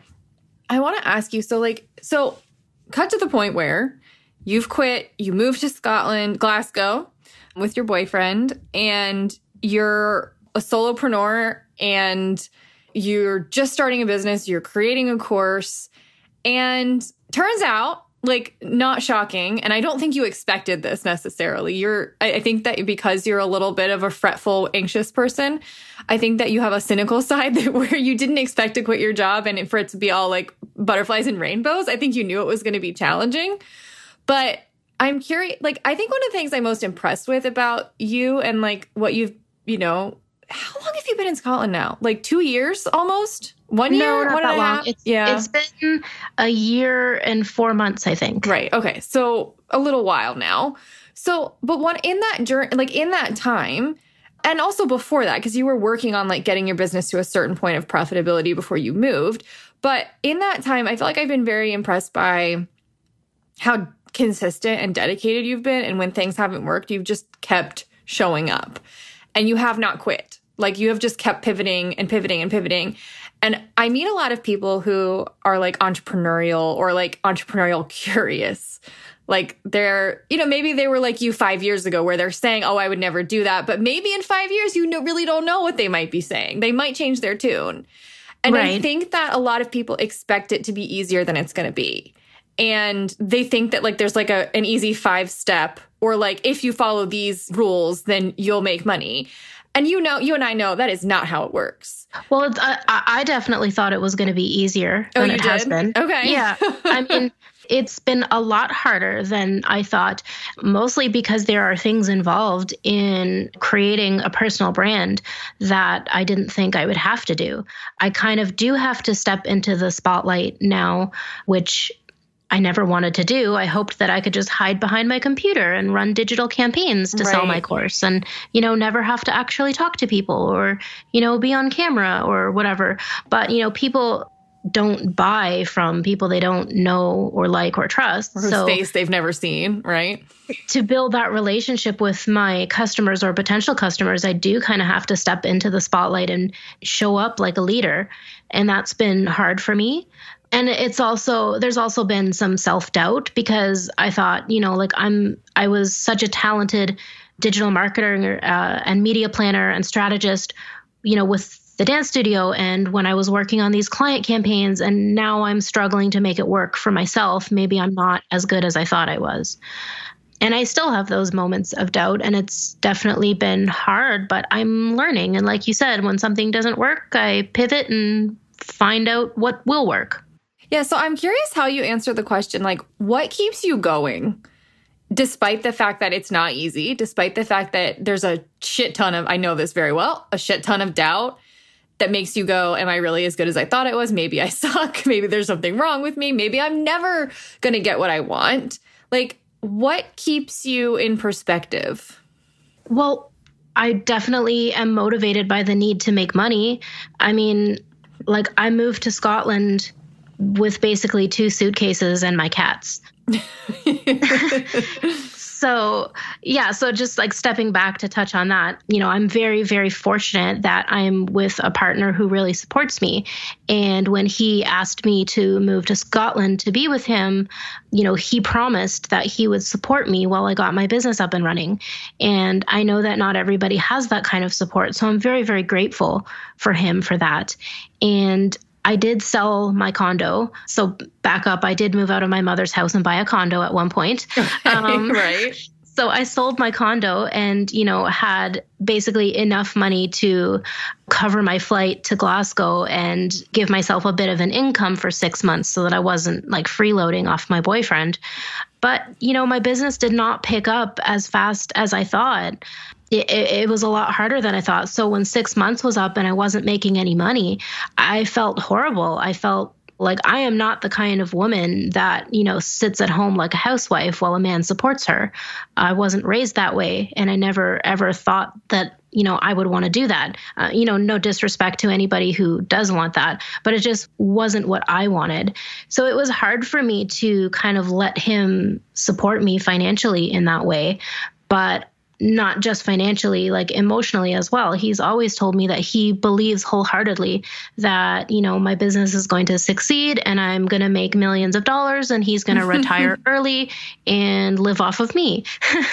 I want to ask you, so cut to the point where you've quit, you moved to Glasgow with your boyfriend, and you're a solopreneur, and you're just starting a business, you're creating a course, and turns out, not shocking, and I don't think you expected this necessarily. I think that because you're a little bit of a fretful, anxious person, I think that you have a cynical side where you didn't expect to quit your job and for it to be all butterflies and rainbows. I think you knew it was going to be challenging. But I'm curious, I think one of the things I'm most impressed with about you and what you've, how long have you been in Scotland now? 2 years almost? 1 year? No, not that long. It's been a year and 4 months, I think. Right. Okay. So a little while now. So, but in that journey, in that time, and also before that, because you were working on getting your business to a certain point of profitability before you moved. But in that time, I feel like I've been very impressed by how consistent and dedicated you've been. And when things haven't worked, you've just kept showing up and you have not quit. You have just kept pivoting and pivoting and pivoting. And I meet a lot of people who are entrepreneurial or entrepreneurial curious. They're, maybe they were like you 5 years ago where they're saying, oh, I would never do that. But maybe in 5 years, really don't know what they might be saying. They might change their tune. And right. I think that a lot of people expect it to be easier than it's going to be. And they think that there's an easy 5-step or if you follow these rules, then you'll make money. And you and I know that is not how it works. Well, I definitely thought it was going to be easier than it has been. Okay. Yeah. It's been a lot harder than I thought, mostly because there are things involved in creating a personal brand that I didn't think I would have to do. I kind of do have to step into the spotlight now, which I never wanted to do. I hoped that I could just hide behind my computer and run digital campaigns to sell my course and, never have to actually talk to people or, be on camera or whatever. But, people don't buy from people they don't know or like or trust. Or whose face they've never seen, right? To build that relationship with my customers or potential customers, I do kind of have to step into the spotlight and show up like a leader. And that's been hard for me. And there's also been some self-doubt because I thought, like I was such a talented digital marketer and media planner and strategist, with the dance studio and when I was working on these client campaigns, and now I'm struggling to make it work for myself. Maybe I'm not as good as I thought I was. And I still have those moments of doubt, and it's definitely been hard, but I'm learning. And like you said, when something doesn't work, I pivot and find out what will work. Yeah, so I'm curious how you answer the question, like, what keeps you going? Despite the fact that it's not easy, despite the fact that there's a shit ton of, I know this very well, a shit ton of doubt that makes you go, am I really as good as I thought I was? Maybe I suck. Maybe there's something wrong with me. Maybe I'm never going to get what I want. Like, what keeps you in perspective? Well, I definitely am motivated by the need to make money. I mean, like, I moved to Scotland with basically 2 suitcases and my cats. So just like stepping back to touch on that, I'm very, very fortunate that I'm with a partner who really supports me. And when he asked me to move to Scotland to be with him, he promised that he would support me while I got my business up and running. And I know that not everybody has that kind of support. So I'm very, very grateful for him for that. And I did sell my condo. So back up, I did move out of my mother's house and buy a condo at one point. Right. So I sold my condo and, had basically enough money to cover my flight to Glasgow and give myself a bit of an income for 6 months so that I wasn't like freeloading off my boyfriend. But, my business did not pick up as fast as I thought. It was a lot harder than I thought. So when 6 months was up and I wasn't making any money, I felt horrible. I felt like I am not the kind of woman that, sits at home like a housewife while a man supports her. I wasn't raised that way. And I never, ever thought that, I would want to do that. No disrespect to anybody who does want that, but it just wasn't what I wanted. So it was hard for me to kind of let him support me financially in that way. But not just financially, like emotionally as well. He's always told me that he believes wholeheartedly that, my business is going to succeed and I'm going to make millions of dollars and he's going to retire early and live off of me.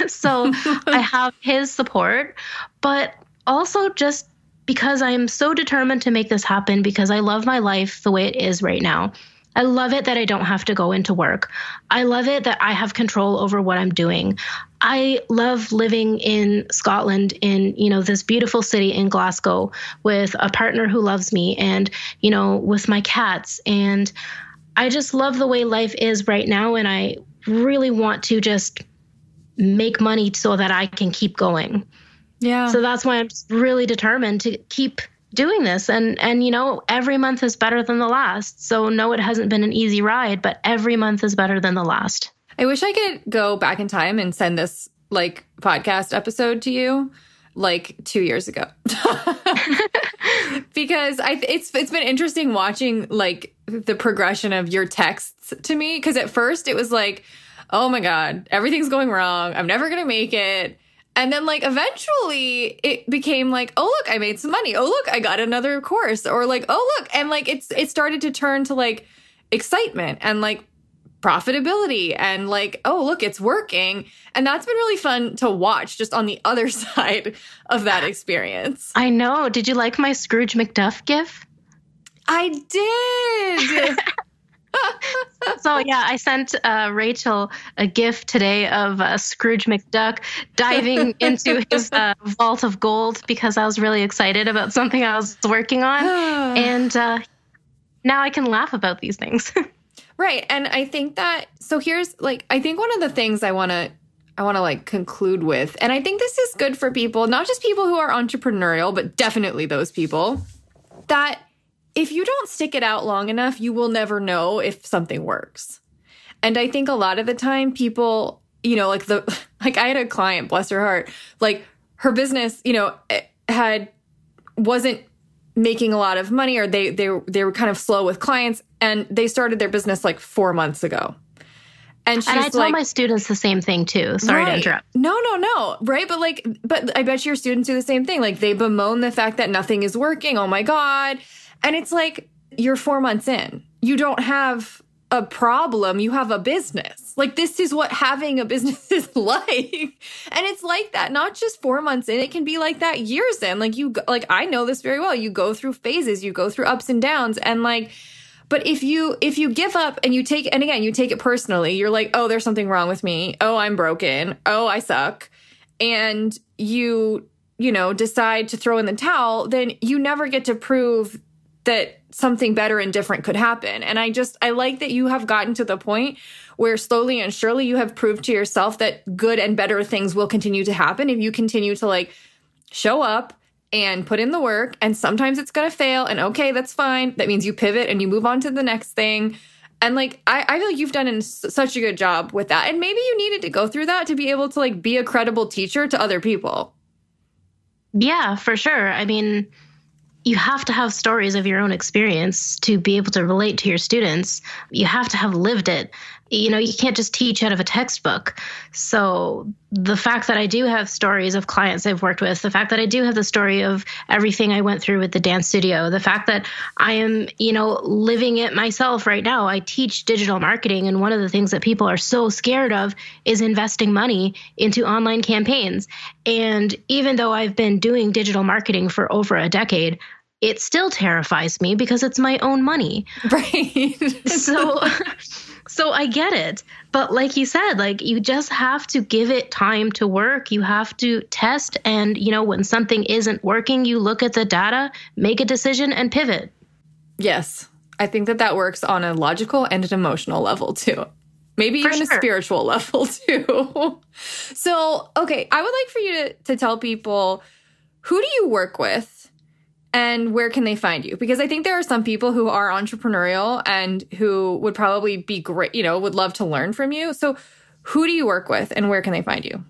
So I have his support, but also just because I'm so determined to make this happen because I love my life the way it is right now. I love it that I don't have to go into work. I love it that I have control over what I'm doing. I love living in Scotland in, this beautiful city in Glasgow with a partner who loves me and, with my cats. And I just love the way life is right now. And I really want to just make money so that I can keep going. Yeah. So that's why I'm just really determined to keep doing this. And every month is better than the last. So no, it hasn't been an easy ride, but every month is better than the last. I wish I could go back in time and send this podcast episode to you 2 years ago. Because it's been interesting watching the progression of your texts to me. Because at first it was like, oh my God, everything's going wrong. I'm never going to make it. And then eventually it became oh, look, I made some money. Oh, look, I got another course. Or oh, look. And it started to turn to excitement and profitability and oh, look, it's working. And that's been really fun to watch just on the other side of that experience. I know. Did you like my Scrooge McDuck gif? I did. So yeah, I sent Rachel a gift today of Scrooge McDuck diving into his vault of gold because I was really excited about something I was working on. And now I can laugh about these things. Right. And I think that, so here's I think one of the things I want to conclude with, and I think this is good for people, not just people who are entrepreneurial, but definitely those people, that if you don't stick it out long enough, you will never know if something works. And I think a lot of the time people, I had a client, bless her heart, her business, wasn't making a lot of money, or they were kind of slow with clients, and they started their business like 4 months ago. And I tell my students the same thing too. Sorry to interrupt. No. Right. But I bet your students do the same thing. Like, they bemoan the fact that nothing is working. Oh my God. And it's like, you're 4 months in. You don't have a problem. You have a business. Like, this is what having a business is like. And it's like that, not just 4 months in. It can be like that years in. Like, I know this very well. You go through phases, you go through ups and downs. And like, but if you give up and you take it personally, you're like, oh, there's something wrong with me. Oh, I'm broken. Oh, I suck. And you decide to throw in the towel, then you never get to prove that something better and different could happen. And I like that you have gotten to the point where slowly and surely you have proved to yourself that good and better things will continue to happen if you continue to like show up and put in the work. And sometimes it's going to fail, and okay, that's fine. That means you pivot and you move on to the next thing. And like, I feel like you've done such a good job with that. And maybe you needed to go through that to be able to like be a credible teacher to other people. Yeah, for sure. I mean, you have to have stories of your own experience to be able to relate to your students. You have to have lived it. You can't just teach out of a textbook. So the fact that I do have stories of clients I've worked with, the fact that I do have the story of everything I went through with the dance studio, the fact that I am, living it myself right now. I teach digital marketing, and one of the things that people are so scared of is investing money into online campaigns. And even though I've been doing digital marketing for over a decade, it still terrifies me because it's my own money. Right. So I get it. But like you said, like, you just have to give it time to work. You have to test. And, when something isn't working, you look at the data, make a decision, and pivot. Yes. I think that works on a logical and an emotional level too. Maybe even a spiritual level too. So, okay, I would like for you to tell people, who do you work with? And where can they find you? Because I think there are some people who are entrepreneurial and who would probably be great, would love to learn from you. So who do you work with and where can they find you?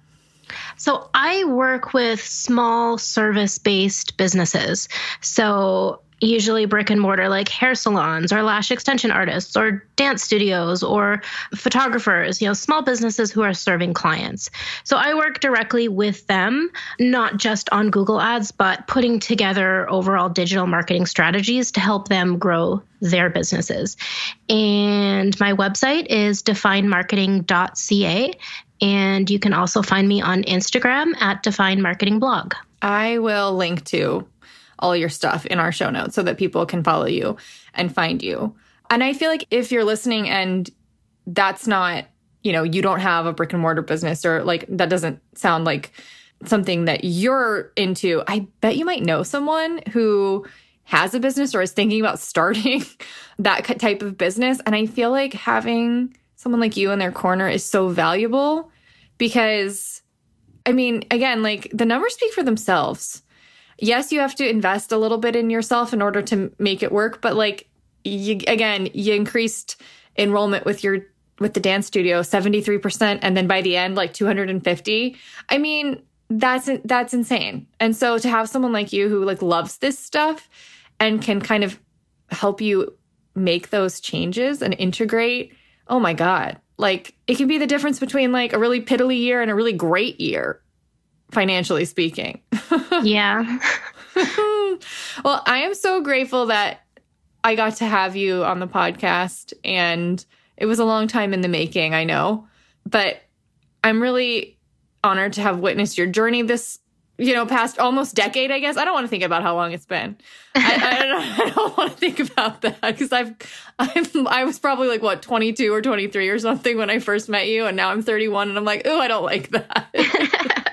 So I work with small service-based businesses. So usually brick and mortar, like hair salons or lash extension artists or dance studios or photographers, small businesses who are serving clients. So I work directly with them, not just on Google Ads, but putting together overall digital marketing strategies to help them grow their businesses. And my website is definemarketing.ca. And you can also find me on Instagram at Define Marketing Blog. I will link to all your stuff in our show notes so that people can follow you and find you. And I feel like if you're listening and that's not, you don't have a brick and mortar business, or like that doesn't sound like something that you're into, I bet you might know someone who has a business or is thinking about starting that type of business. And I feel like having someone like you in their corner is so valuable because, I mean, again, like, the numbers speak for themselves. Yes, you have to invest a little bit in yourself in order to make it work. But like, you increased enrollment with the dance studio 73%. And then by the end, like 250. I mean, that's insane. And so to have someone like you who like loves this stuff and can kind of help you make those changes and integrate, oh my God, like, it can be the difference between like a really piddly year and a really great year, financially speaking. Yeah. Well, I am so grateful that I got to have you on the podcast, and it was a long time in the making, I know, but I'm really honored to have witnessed your journey this, past almost decade, I guess. I don't want to think about how long it's been. I don't want to think about that because I was probably like, what, 22 or 23 or something when I first met you, and now I'm 31, and I'm like, oh, I don't like that.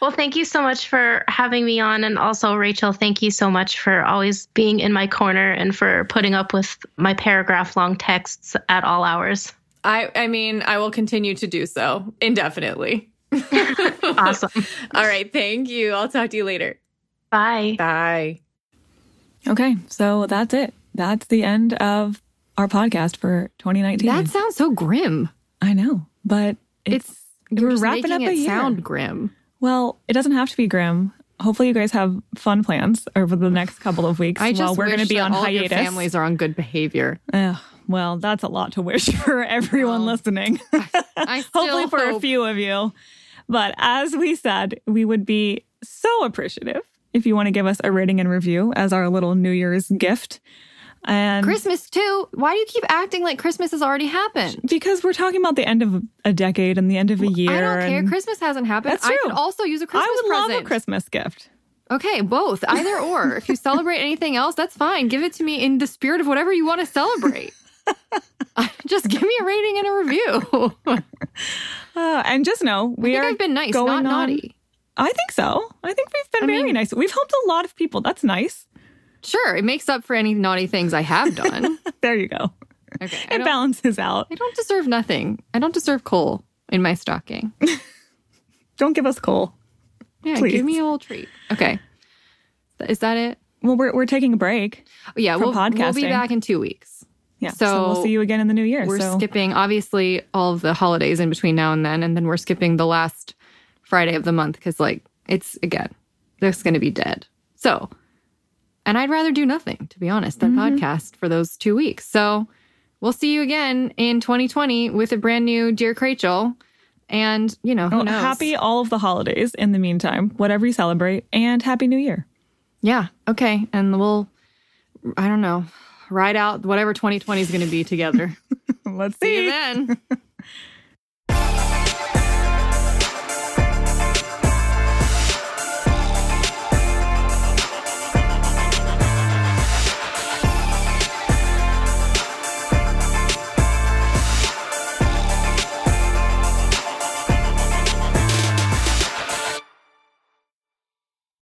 Well, thank you so much for having me on. And also, Rachel, thank you so much for always being in my corner and for putting up with my paragraph-long texts at all hours. I mean, I will continue to do so indefinitely. Awesome. All right. Thank you. I'll talk to you later. Bye. Bye. Okay. So that's it. That's the end of our podcast for 2019. That sounds so grim. I know, but we're wrapping up a year. Sound grim. Well, it doesn't have to be grim. hopefully you guys have fun plans over the next couple of weeks while we're going to be on all hiatus. Your families are on good behavior. Well, that's a lot to wish for everyone listening. I still hopefully for a few of you. But as we said, we would be so appreciative if you want to give us a rating and review as our little New Year's gift. And Christmas too. Why do you keep acting like Christmas has already happened? Because we're talking about the end of a decade and the end of a year. I don't care. Christmas hasn't happened. That's true. I could also use a Christmas present. I would love a Christmas gift. Okay, both. Either or. If you celebrate anything else, that's fine. Give it to me in the spirit of whatever you want to celebrate. Just give me a rating and a review. And just know, I've been nice, not naughty. I think so. I think we've been very nice. We've helped a lot of people. That's nice. Sure, it makes up for any naughty things I have done. There you go. Okay, it balances out. I don't deserve nothing. I don't deserve coal in my stocking. Don't give us coal. Yeah, please. Give me a little treat. Okay. Is that it? Well, we're taking a break. Yeah, we'll be back in 2 weeks. Yeah, so we'll see you again in the new year. We're skipping, obviously, all of the holidays in between now and then we're skipping the last Friday of the month because, it's, again, there's going to be dead. So, and I'd rather do nothing, to be honest, than podcast for those 2 weeks. So we'll see you again in 2020 with a brand new Dear Rachel. And, who knows? Happy all of the holidays in the meantime, whatever you celebrate, and Happy New Year. Yeah, okay. And we'll, ride out whatever 2020 is going to be together. Let's see you then.